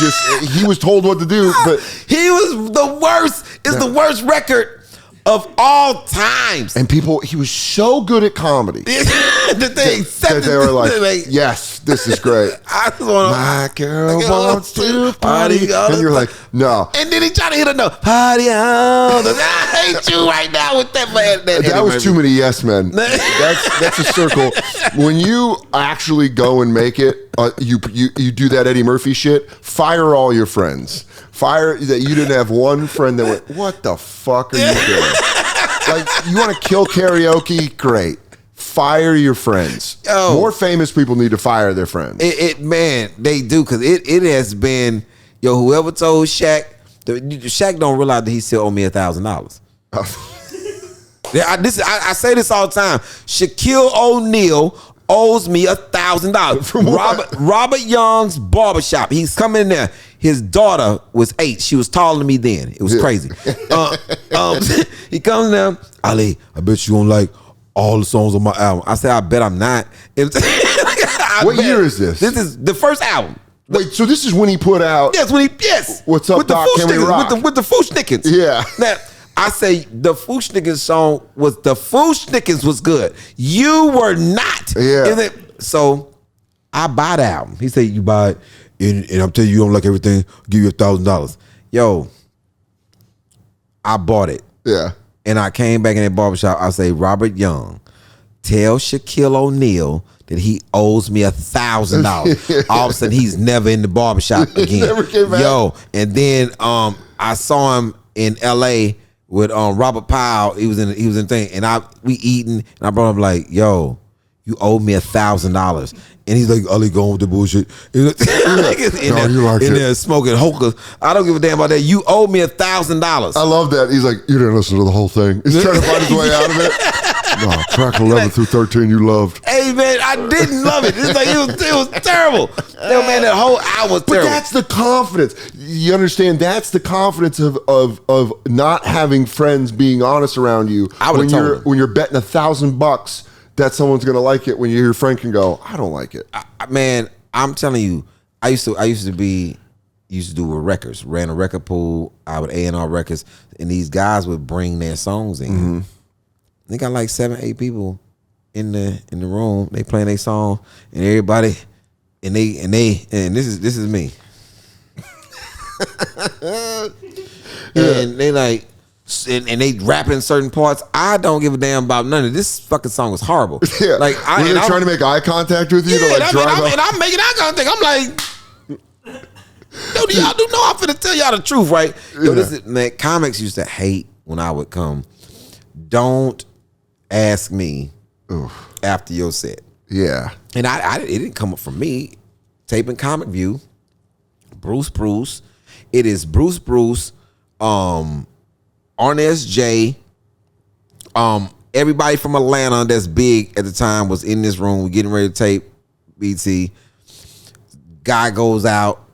he was told what to do, but... He was the worst. It's the worst record of all times. And he was so good at comedy. that they were like, yes, this is great. My girl wants to party. And you're like, no. And then he tried to hit a note. Party on. I hate you right now with that man. That was too many yes men. That's a circle. When you actually go and make it, you do that Eddie Murphy shit, fire all your friends. Fire that you didn't have one friend that went, what the fuck are you doing? Like, you want to kill karaoke? Great. Fire your friends. More famous people need to fire their friends. Man, they do, because it has been, whoever told Shaq, Shaq don't realize that he still owe me $1,000. I say this all the time. Shaquille O'Neal owes me $1,000. Robert Young's barbershop. He's coming in there. His daughter was 8. She was taller than me then. It was crazy. He comes down. Ali, I bet you don't like all the songs on my album. I said, I bet I'm not. What year is this? This is the first album. Wait, so this is when he put out... Yes. What's up, Doc? Can we rock? With the Fooshnickens. Yeah. Now, I say the Fooshnickens song was... The Fooshnickens was good. You were not. Yeah. So, I buy the album. He said, you buy it, and I'm telling you, you don't like everything, I'll give you $1,000. Yo, I bought it. Yeah. And I came back in that barbershop. I say, Robert Young, tell Shaquille O'Neal that he owes me $1,000. All of a sudden, he's never in the barbershop again. Never came back. Yo, and then I saw him in L.A. with Robert Powell. He was in the thing, and we eating, and I brought him like, yo, you owe me $1,000. And he's like, Ali, going with the bullshit. You like it. There smoking hookahs. I don't give a damn about that. You owe me $1,000. I love that. He's like, you didn't listen to the whole thing. He's trying to find his way out of it. No, track 11 through 13 you loved. Hey, man, I didn't love it. It's like, it was terrible. No, man, that whole album was terrible. But that's the confidence. You understand? That's the confidence of not having friends being honest around you. When you're betting $1,000 that someone's going to like it, when your friend can go, I don't like it. Man, I'm telling you, I used to do with records. Ran a record pool. I would A&R records, and these guys would bring their songs in. Mm-hmm. They got like 7, 8 people in the room. They playing their song, and everybody, and this is me. And they like, and they rapping certain parts. I don't give a damn about none of this. Fucking song was horrible. Yeah, like they're trying to make eye contact with you. Yeah, to like drive and I'm making eye contact. I'm like, yo, do y'all do know? I'm finna tell y'all the truth, right? Yo, this is, man, comics used to hate when I would come. Don't ask me after your set. Yeah, and it didn't come up from me. Taping Comic View, Bruce. It is Bruce, Arnez J, everybody from Atlanta that's big at the time was in this room. We're getting ready to tape BT. Guy goes out,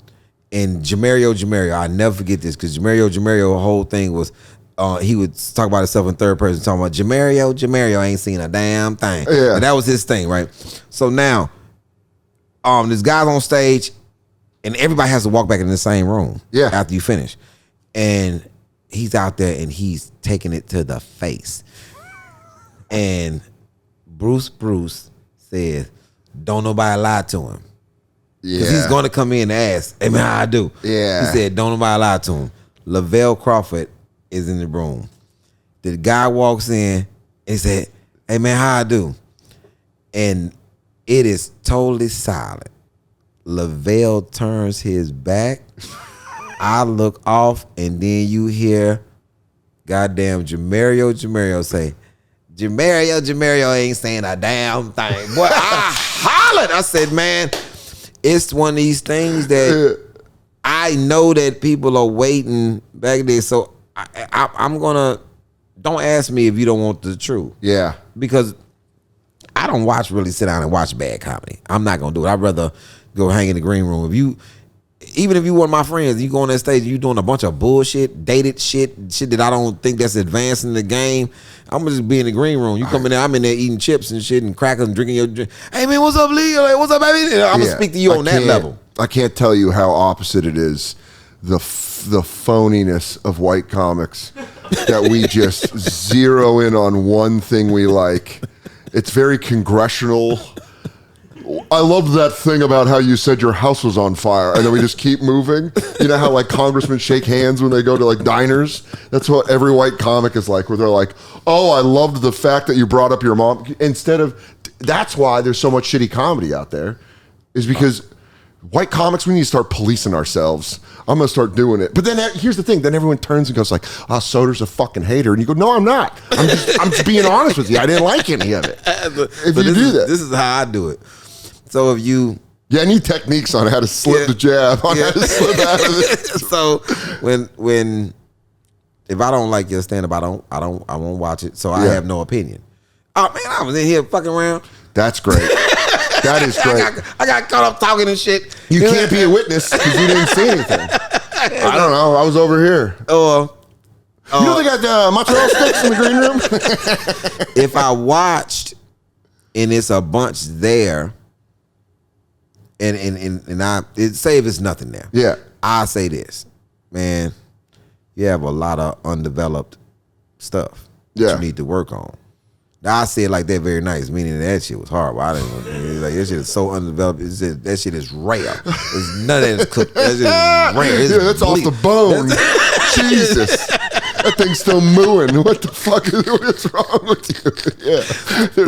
and Jamario, I never forget this, because Jamario, whole thing was he would talk about himself in third person, talking about Jamario ain't seen a damn thing. Yeah. And that was his thing, right? So now, this guy's on stage, and everybody has to walk back in the same room after you finish. And he's out there, and he's taking it to the face. And Bruce says, don't nobody lie to him. Yeah. Because he's going to come in and ask, hey, man, how I do? Yeah. He said, don't nobody lie to him. Lavelle Crawford is in the room. The guy walks in and said, hey, man, how I do? And it is totally silent. Lavelle turns his back. I look off, and then you hear goddamn Jamario say, Jamario ain't saying a damn thing. Boy, I hollered. I said, man, it's one of these things that I know that people are waiting back there. So I'm gonna, don't ask me if you don't want the truth. Yeah. Because I don't really sit down and watch bad comedy. I'm not gonna do it. I'd rather go hang in the green room. Even if you one of my friends, you go on that stage, you doing a bunch of bullshit, dated shit that I don't think that's advancing the game, I'm gonna just be in the green room. You come in there, I'm in there eating chips and shit and crackers and drinking your drink. Hey man, what's up, Lee? Like, what's up, baby? I'm gonna speak to you on that level. I can't tell you how opposite it is, the phoniness of white comics, that we just zero in on one thing we like. It's very congressional. I love that thing about how you said your house was on fire, and then we just keep moving. You know how like congressmen shake hands when they go to like diners? That's what every white comic is like, where they're like, oh, I loved the fact that you brought up your mom. That's why there's so much shitty comedy out there, is because white comics, we need to start policing ourselves. I'm going to start doing it. But then here's the thing. Then everyone turns and goes like, Soder's a fucking hater. And you go, no, I'm not. I'm just being honest with you. I didn't like any of it. If you do that. This is how I do it. So if you... Yeah, I need techniques on how to slip the jab, on how to slip out of it. So if I don't like your stand-up, I won't watch it. So I have no opinion. Oh, man, I was in here fucking around. That's great. That is great. I got caught up talking and shit. You can't be a witness because you didn't see anything. I don't know. I was over here. You know they got mozzarella sticks in the green room? If I watched and it's a bunch there, and I say if it's nothing there. Yeah. I say this, man, you have a lot of undeveloped stuff that you need to work on. Now, I say it like that very nice, meaning that shit was horrible. I didn't like that shit is so undeveloped. That shit is rare. There's none of that is cooked. That shit is rare. It's that's off the bone. Jesus. That thing's still mooing. What the fuck is wrong with you? Yeah.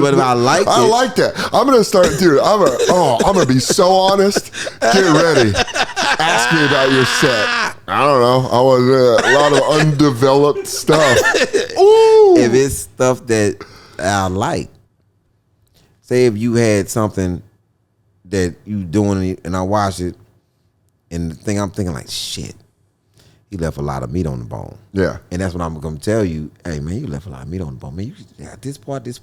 But if I like that. I'm gonna start, dude. I'm gonna be so honest. Get ready. Ask me about your set. I don't know. I was a lot of undeveloped stuff. Ooh. If it's stuff that I like, say if you had something that you doing and I watch it, and the thing I'm thinking like, shit, he left a lot of meat on the bone. Yeah. And that's what I'm going to tell you. Hey, man, you left a lot of meat on the bone. Man, you got this part. That's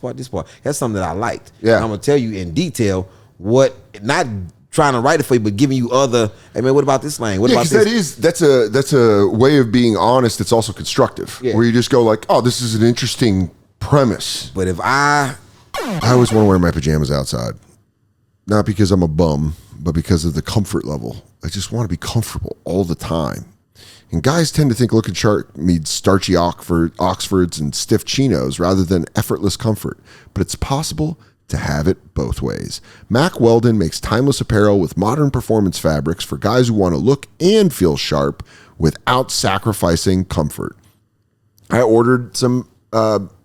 something that I liked. Yeah. And I'm going to tell you in detail what, not trying to write it for you, but giving you other, hey, man, what about this lane? What about this? That's a way of being honest that's also constructive, where you just go like, oh, this is an interesting premise. But if I always want to wear my pajamas outside. Not because I'm a bum, but because of the comfort level. I just want to be comfortable all the time. And guys tend to think looking sharp means starchy Oxfords and stiff chinos rather than effortless comfort. But it's possible to have it both ways. Mack Weldon makes timeless apparel with modern performance fabrics for guys who want to look and feel sharp without sacrificing comfort. I ordered some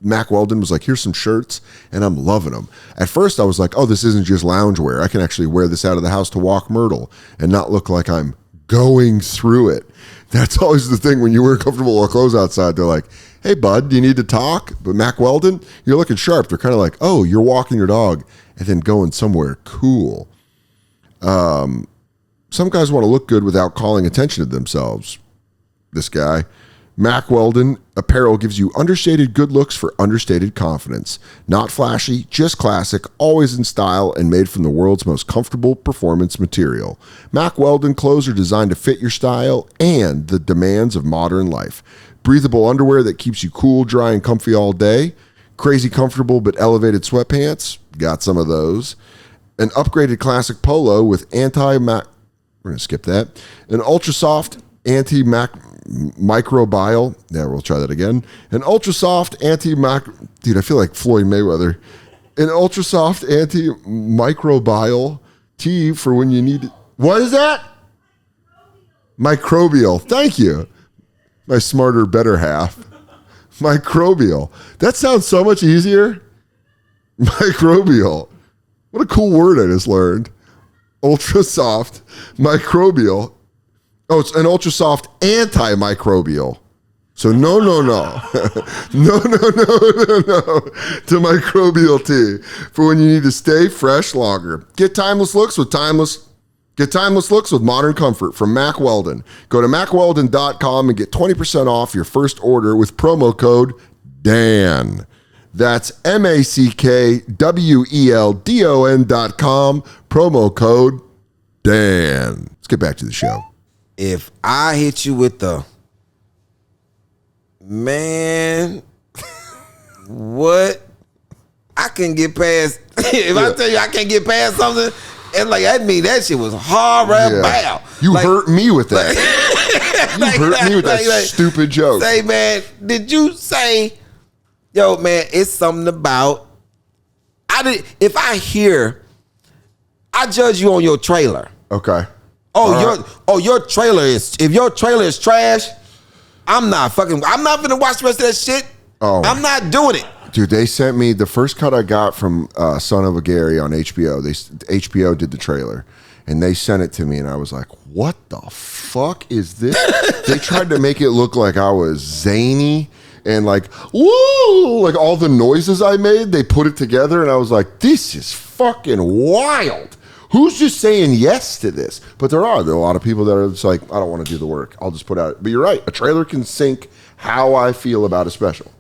Mack Weldon, was like, here's some shirts, and I'm loving them. At first I was like, oh, this isn't just loungewear. I can actually wear this out of the house to walk Myrtle and not look like I'm going through it. That's always the thing when you wear comfortable clothes outside. They're like, hey, bud, do you need to talk? But Mack Weldon, you're looking sharp. They're kind of like, oh, you're walking your dog and then going somewhere cool. Some guys want to look good without calling attention to themselves. This guy. Mack Weldon apparel gives you understated good looks for understated confidence. Not flashy, just classic, always in style, and made from the world's most comfortable performance material. Mack Weldon clothes are designed to fit your style and the demands of modern life. Breathable underwear that keeps you cool, dry, and comfy all day. Crazy comfortable but elevated sweatpants. Got some of those. An upgraded classic polo with we're going to skip that. An ultra soft microbial. Yeah, we'll try that again. An ultra soft dude, I feel like Floyd Mayweather. An ultra soft antimicrobial tea for when you need it. What is that? Microbial. Thank you. My smarter, better half. Microbial. That sounds so much easier. Microbial. What a cool word I just learned. Ultra soft microbial. Oh, it's an ultra soft antimicrobial. So no. no. No to microbial tea for when you need to stay fresh longer. Get timeless looks with modern comfort from Mack Weldon. Go to mackweldon.com and get 20% off your first order with promo code DAN. That's MACKWELDON.com, promo code DAN. Let's get back to the show. If I hit you with the, man, what? I can get past, if I tell you I can't get past something, and like that mean that shit was hard bow. You hurt me with that. You hurt me with that stupid joke. Say, man, did you say, yo, man, it's something about, if I judge you on your trailer. Okay. Your trailer is, if your trailer is trash, I'm not gonna watch the rest of that shit. Oh, I'm not doing it. Dude, they sent me the first cut I got from Son of a Gary on HBO. HBO did the trailer, and they sent it to me, and I was like, what the fuck is this? They tried to make it look like I was zany and like, woo, like all the noises I made, they put it together, and I was like, this is fucking wild. Who's just saying yes to this? But there are a lot of people that are just like, I don't want to do the work. I'll just put out. But you're right. A trailer can sync how I feel about a special.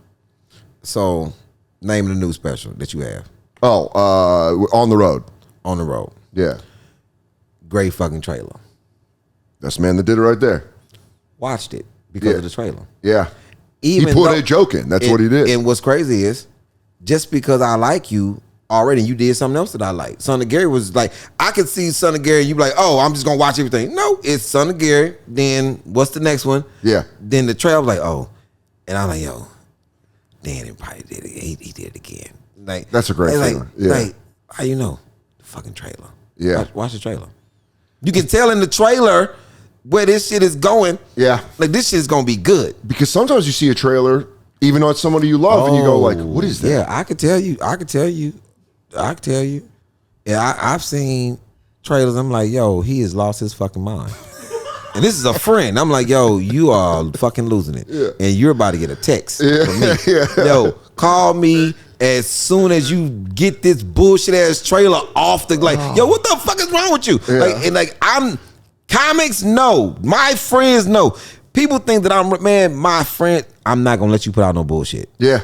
So, name the new special that you have. Oh, On the Road. On the Road. Yeah. Great fucking trailer. That's the man that did it right there. Watched it because of the trailer. Yeah. He put a joke in. That's what he did. And what's crazy is, just because I like you already, you did something else that I like. Son of Gary was like, I could see Son of Gary, you be like, oh, I'm just gonna watch everything. No, it's Son of Gary. Then what's the next one? Yeah. Then the trailer was like, oh, and I'm like, yo, Dan probably did it. He did it again. Like, that's a great feeling. Like, yeah. Like, how you know? The fucking trailer. Yeah. Watch the trailer. You can tell in the trailer where this shit is going. Yeah. Like, this shit is gonna be good. Because sometimes you see a trailer, even though it's somebody you love, and you go like, what is that? Yeah, I could tell you. Yeah, I've seen trailers. I'm like, yo, he has lost his fucking mind. And this is a friend. I'm like, yo, you are fucking losing it. Yeah. And you're about to get a text from me. Yeah. Yo, call me as soon as you get this bullshit ass trailer off the, like, yo, what the fuck is wrong with you? Yeah. I'm comics, no. My friends, no. People think that my friend, I'm not gonna let you put out no bullshit. Yeah.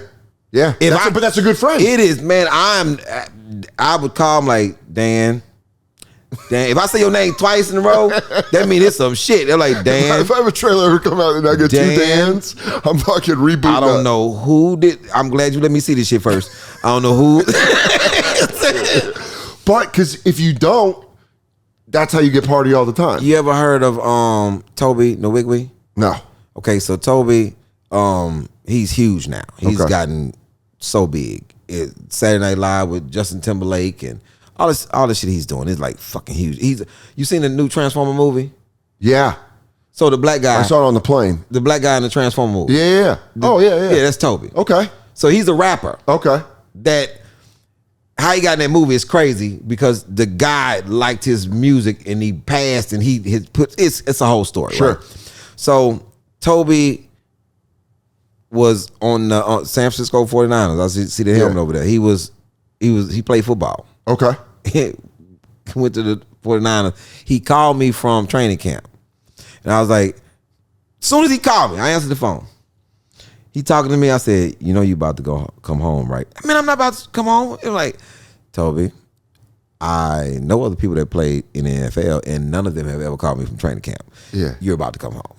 Yeah. But that's a good friend. It is, man. I would call him like, Dan. If I say your name twice in a row, that means it's some shit. They're like, Dan. If I have a trailer ever come out and I get Dan, 2 Dans, I'm fucking rebooting. I don't know who did. I'm glad you let me see this shit first. I don't know who. But because if you don't, That's how you get party all the time. You ever heard of Toby Nwigwe? No. Okay, so Toby, he's huge now. He's gotten so big. Saturday Night Live with Justin Timberlake and all this shit he's doing is like fucking huge. You seen the new Transformer movie? Yeah. So the black guy, I saw it on the plane. The black guy in the Transformer movie. Yeah. Yeah, that's Toby. Okay. So he's a rapper. Okay. That how he got in that movie is crazy because the guy liked his music and he passed and it's a whole story. Sure. Right? So Toby was on the San Francisco 49ers. I see the helmet over there. He played football. Okay. He went to the 49ers. He called me from training camp. And I was like, as soon as he called me, I answered the phone. He talking to me. I said, you know you about to come home, right? I mean, I'm not about to come home. I'm like, Toby, I know other people that played in the NFL, and none of them have ever called me from training camp. Yeah. You're about to come home.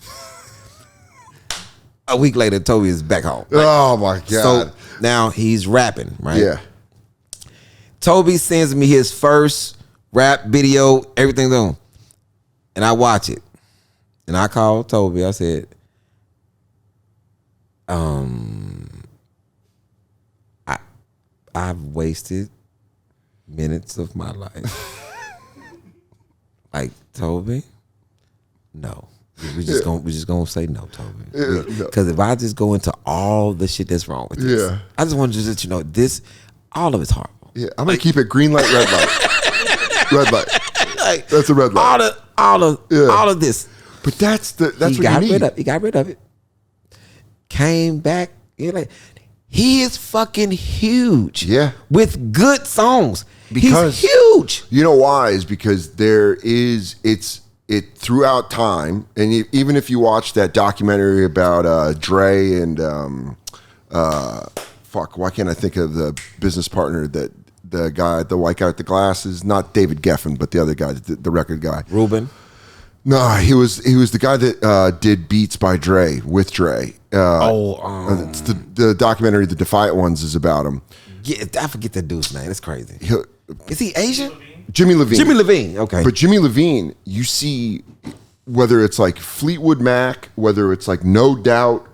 A week later, Toby is back home. Like, oh, my God. So now he's rapping, right? Yeah. Toby sends me his first rap video, everything's on. And I watch it. And I called Toby. I said, I've wasted minutes of my life. Like, Toby, no. We're just gonna say no, Toby. Because if I just go into all the shit that's wrong with this, I just want to let you know all of it's horrible. Yeah, I'm gonna keep it green light, red light. Red light. Like, that's a red light. All of this. But that's what you need. He got rid of it. Came back. He is fucking huge. Yeah. With good songs. Because he's huge. You know why? Is because it throughout time, and even if you watch that documentary about Dre and why can't I think of the business partner that the white guy with the glasses, not David Geffen, but the other guy, the record guy. Ruben? No, he was the guy that did Beats by Dre with Dre. It's the documentary, The Defiant Ones, is about him. Yeah, I forget that dude's name. That's crazy. Is he Asian? Jimmy Levine. Okay. But Jimmy Levine, you see, whether it's like Fleetwood Mac, whether it's like No Doubt,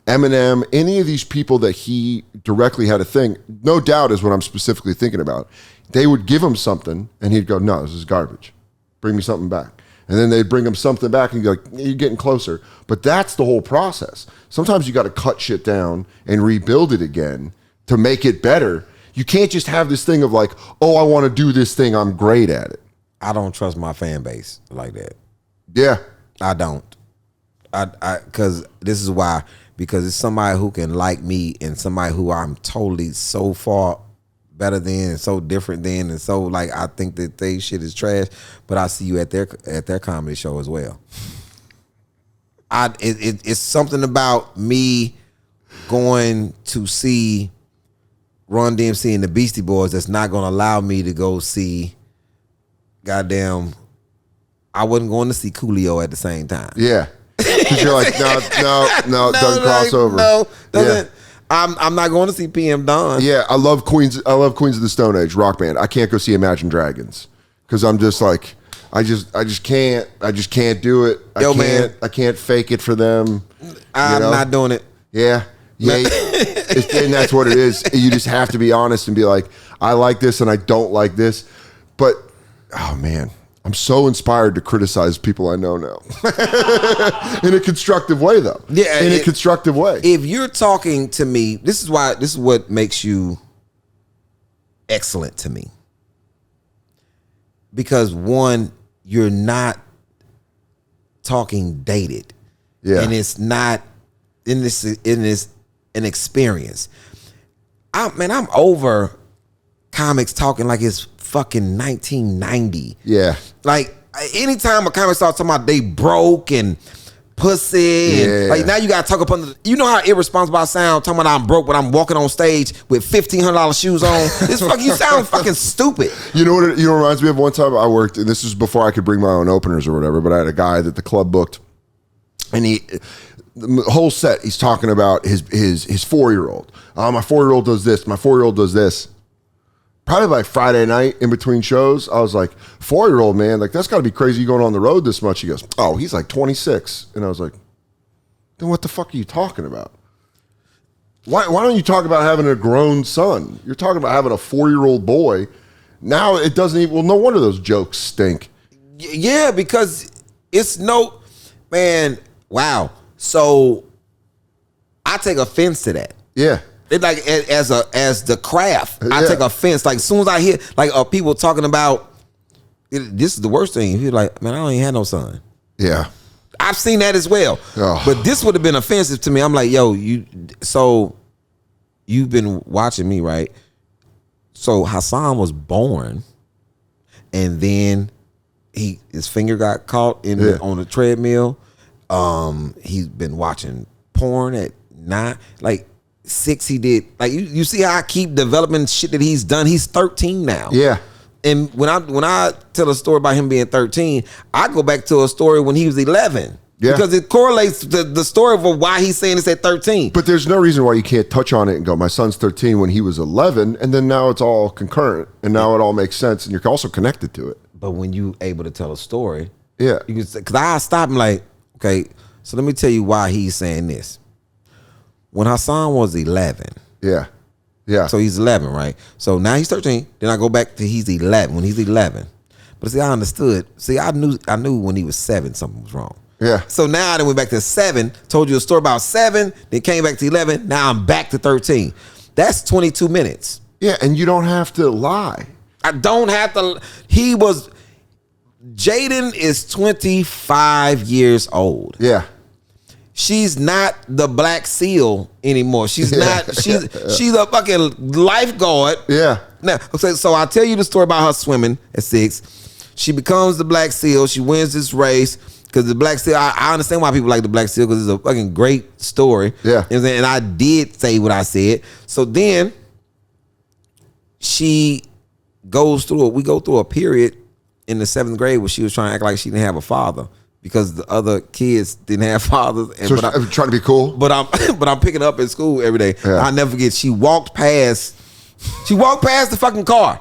Eminem, any of these people that he directly had a thing, No Doubt is what I'm specifically thinking about. They would give him something and he'd go, no, this is garbage. Bring me something back. And then they'd bring him something back and he'd be like, you're getting closer. But that's the whole process. Sometimes you got to cut shit down and rebuild it again to make it better. You can't just have this thing of like, oh, I want to do this thing, I'm great at it. I don't trust my fan base like that. Yeah. I don't. Because this is why. Because it's somebody who can like me and somebody who I'm totally so far better than and so different than, and so like I think that they shit is trash, but I see you at their comedy show as well. It's something about me going to see Run DMC and the Beastie Boys that's not going to allow me to go see goddamn. I wasn't going to see Coolio at the same time. Yeah, because you're like no, doesn't cross over. No, doesn't. Yeah. I'm not going to see PM Dawn. Yeah, I love Queens of the Stone Age rock band. I can't go see Imagine Dragons because I'm just like I just can't do it. I can't fake it for them. I'm not doing it. Yeah. And that's what it is. You just have to be honest and be like, I like this and I don't like this. But oh man, I'm so inspired to criticize people I know now. In a constructive way, though. Yeah, in a constructive way. If you're talking to me, this is what makes you excellent to me. Because one, you're not talking dated. Yeah. And it's not in this an experience. I'm over comics talking like it's fucking 1990. Yeah. Like anytime a comic starts talking about they broke and pussy and like now you gotta talk up under you know how irresponsible I sound talking about I'm broke but I'm walking on stage with $1,500 shoes on. You sound fucking stupid. You know what it reminds me of? One time I worked, and this was before I could bring my own openers or whatever, but I had a guy that the club booked, and the whole set he's talking about his 4-year-old. My 4-year-old does this, my 4-year-old does this. probably by Friday night in between shows, I was like, 4-year-old man, like that's got to be crazy you going on the road this much. He goes, oh, he's like 26. And I was like, then what the fuck are you talking about? Why don't you talk about having a grown son? You're talking about having a 4-year-old boy. Now it doesn't even, well, no wonder those jokes stink. Yeah, because it's no, man, wow. So I take offense to that. Yeah. It's like as the craft, I take offense. Like as soon as I hear like people talking about this is the worst thing. You're like, man, I don't even have no son. Yeah, I've seen that as well. Oh. But this would have been offensive to me. I'm like, yo, so you've been watching me, right? So Hassan was born, and then his finger got caught on the treadmill. He's been watching porn at 9, like 6. He did like you see how I keep developing shit that he's done. He's 13 now. Yeah. And when I tell a story about him being 13, I go back to a story when he was 11. Yeah. Because it correlates to the story of why he's saying it's at 13. But there's no reason why you can't touch on it and go, my son's 13 when he was 11, and then now it's all concurrent, and now it all makes sense, and you're also connected to it. But when you able to tell a story, yeah, because I stop him like, okay, so let me tell you why he's saying this. When Hassan was 11, yeah. So he's 11, right? So now he's 13. Then I go back to he's 11. When he's 11, but see, I understood. See, I knew when he was 7 something was wrong. Yeah. So now I then went back to 7. Told you a story about 7. Then came back to 11. Now I'm back to 13. That's 22 minutes. Yeah, and you don't have to lie. I don't have to. Jaden is 25 years old. Yeah. She's not the Black SEAL anymore. She's not. She's a fucking lifeguard. Yeah. Now, so I'll tell you the story about her swimming at 6. She becomes the Black SEAL. She wins this race because the Black SEAL. I understand why people like the Black SEAL because it's a fucking great story. Yeah. And I did say what I said. So then she goes through. We go through a period in the 7th grade where she was trying to act like she didn't have a father, because the other kids didn't have fathers. And, so I'm trying to be cool. But I'm picking up at school every day. Yeah. I'll never forget. She walked past the fucking car.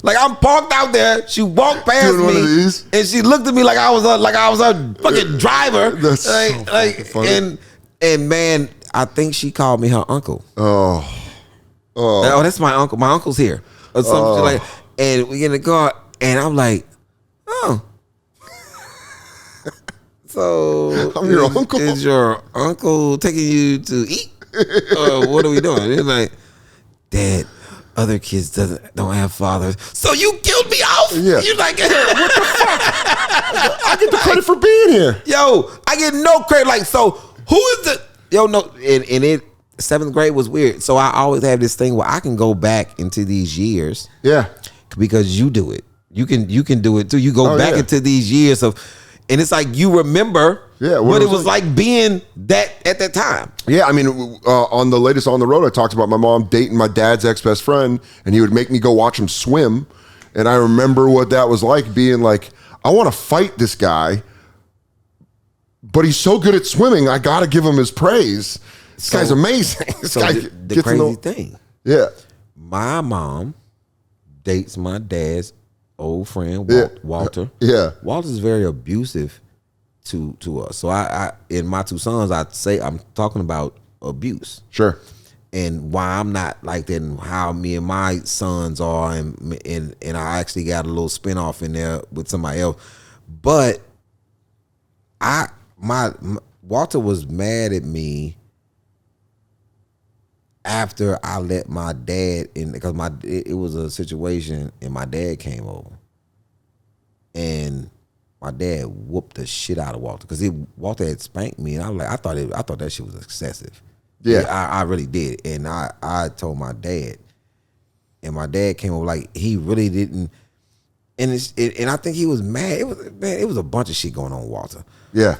Like I'm parked out there. She walked past me, and she looked at me like I was her fucking driver. That's so funny. And man, I think she called me her uncle. Oh, that's my uncle. My uncle's here, or something like. And we get in the car, and I'm like, oh. So I'm your uncle. Is your uncle taking you to eat? Or what are we doing? It's like, Dad, other kids don't have fathers, so you killed me off. Yeah. You're like, what the fuck? I get the credit for being here. Yo, I get no credit. Like, so who is the no? And it 7th grade was weird. So I always have this thing where I can go back into these years. Yeah, because you do it. You can do it too. You go back into these years of. And it's like you remember what it was like being that at that time. Yeah, I mean, on the latest On the Road, I talked about my mom dating my dad's ex-best friend, and he would make me go watch him swim. And I remember what that was like, being like, I want to fight this guy, but he's so good at swimming, I got to give him his praise. This guy's amazing. This guy the crazy thing. Yeah. My mom dates my dad's old friend Walter. Yeah, Walter's very abusive to us. So I in my 2 sons, I'd say I'm talking about abuse. Sure. And why I'm not like that, and how me and my sons are, and I actually got a little spinoff in there with somebody else. But Walter was mad at me after I let my dad in, because it was a situation, and my dad came over, and my dad whooped the shit out of Walter because Walter had spanked me, and I was like, I thought that shit was excessive. Yeah, I really did, and I told my dad, and my dad came over like he really didn't, and I think he was mad. It was a bunch of shit going on with Walter. Yeah,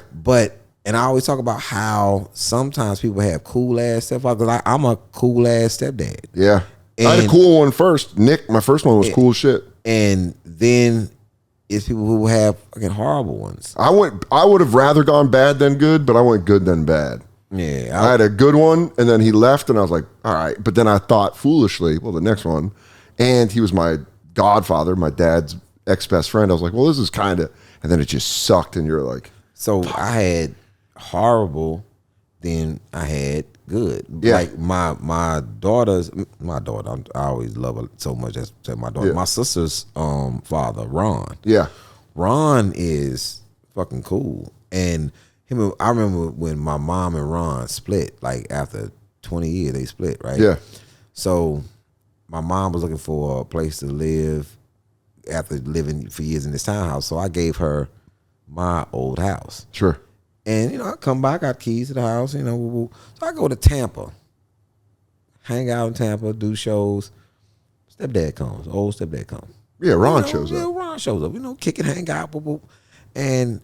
And I always talk about how sometimes people have cool ass stepfather, because I'm a cool ass stepdad. Yeah. I had a cool one first. Nick, my first one was cool shit. And then it's people who have fucking horrible ones. I would have rather gone bad than good, but I went good than bad. Yeah. I had a good one, and then he left, and I was like, all right. But then I thought foolishly, well, the next one and he was my godfather, my dad's ex-best friend. I was like, well, this is kind of, and then it just sucked, and you're like. So I had horrible, then I had good. Yeah. Like my daughter, I always love her so much. That's my daughter. Yeah. My sister's father, Ron. Yeah. Ron is fucking cool. And I remember when my mom and Ron split, like after 20 years, they split, right? Yeah. So my mom was looking for a place to live after living for years in this townhouse. So I gave her my old house. Sure. And, I come by, I got keys to the house, So I go to Tampa, hang out in Tampa, do shows. Stepdad comes, old stepdad comes. Yeah, Ron shows up. Yeah, Ron shows up, kick it, hang out, boop, boop. And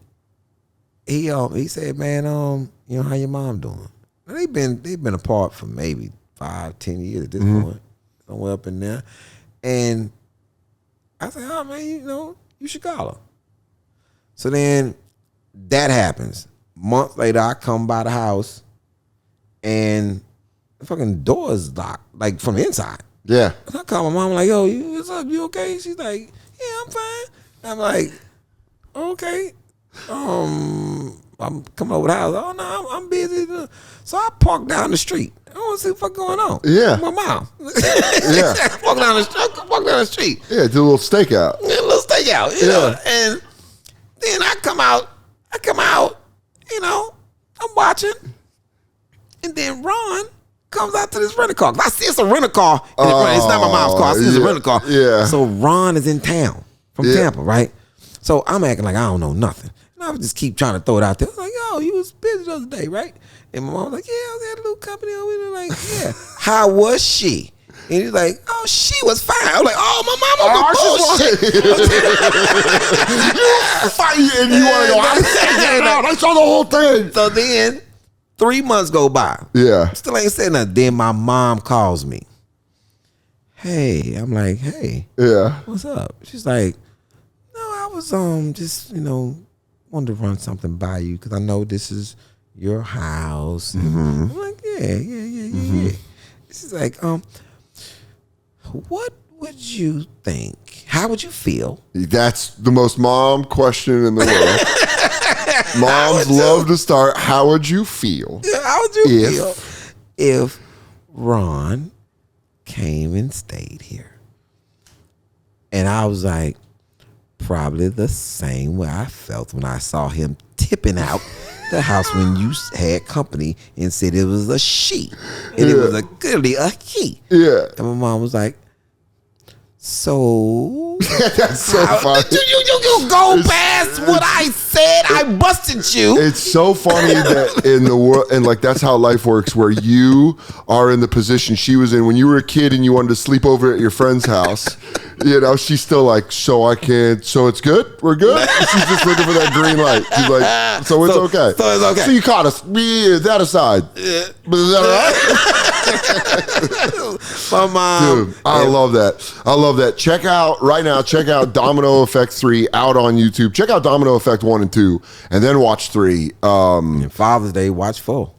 he said, man, how your mom doing? And they've been apart for maybe 5-10 years at this point, somewhere up in there. And I said, oh man, you should call her. So then that happens. Month later, I come by the house, and the fucking door is locked, like from the inside. Yeah. And I call my mom, like, yo, what's up? You okay? She's like, yeah, I'm fine. I'm like, okay. I'm coming over the house. Oh no, I'm busy. So I park down the street. I want to see what's going on. Yeah. My mom. Yeah. I walk down the street. Yeah, do a little stakeout. Yeah, a little stakeout. You know? And then I come out. I'm watching. And then Ron comes out to this rental car. I see it's a rental car. It's not my mom's car. I see it's a rental car. Yeah. So Ron is in town from Tampa, right? So I'm acting like I don't know nothing. And I would just keep trying to throw it out there. I was like, yo, you was busy the other day, right? And my mom was like, yeah, I was at a little company over there. Like, yeah. How was she? And he's like, oh, she was fine. I was like, oh, my mama was bullshit. You fight and you want to go, I saw the whole thing. So then 3 months go by. Yeah. Still ain't said nothing. Then my mom calls me. Hey. I'm like, hey. Yeah. What's up? She's like, no, I was just, wanted to run something by you because I know this is your house. I'm like, yeah. She's like, what would you think? How would you feel? That's the most mom question in the world. Moms love to start, how would you feel? Yeah, how would you feel if Ron came and stayed here? And I was like, probably the same way I felt when I saw him tipping out the house when you had company and said it was a she. And it was clearly a he. Yeah. And my mom was like, so that's so funny. You go past what I said. I busted you. It's so funny that in the world, and like that's how life works, where you are in the position she was in when you were a kid and you wanted to sleep over at your friend's house. She's still like, so it's good? We're good? She's just looking for that green light. She's like, so it's okay. So it's okay. So you caught us. That aside. But is that all right? My mom. Dude, I love that. Check out Domino Effect 3 out on YouTube. Check out Domino Effect 1 and 2, and then watch 3. And Father's Day, watch 4.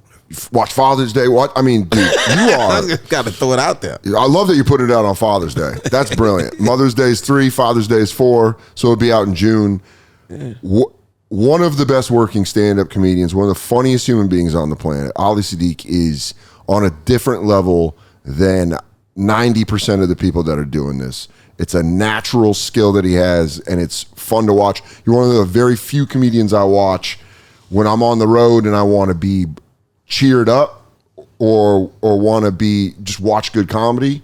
Watch Father's Day. Dude, you are. I just got to throw it out there. I love that you put it out on Father's Day. That's brilliant. Mother's Day is 3, Father's Day is 4, so it'll be out in June. Yeah. One of the best working stand-up comedians, one of the funniest human beings on the planet, Ali Siddiq, is on a different level than 90% of the people that are doing this. It's a natural skill that he has, and it's fun to watch. You're one of the very few comedians I watch when I'm on the road and I want to be cheered up or want to be just watch good comedy.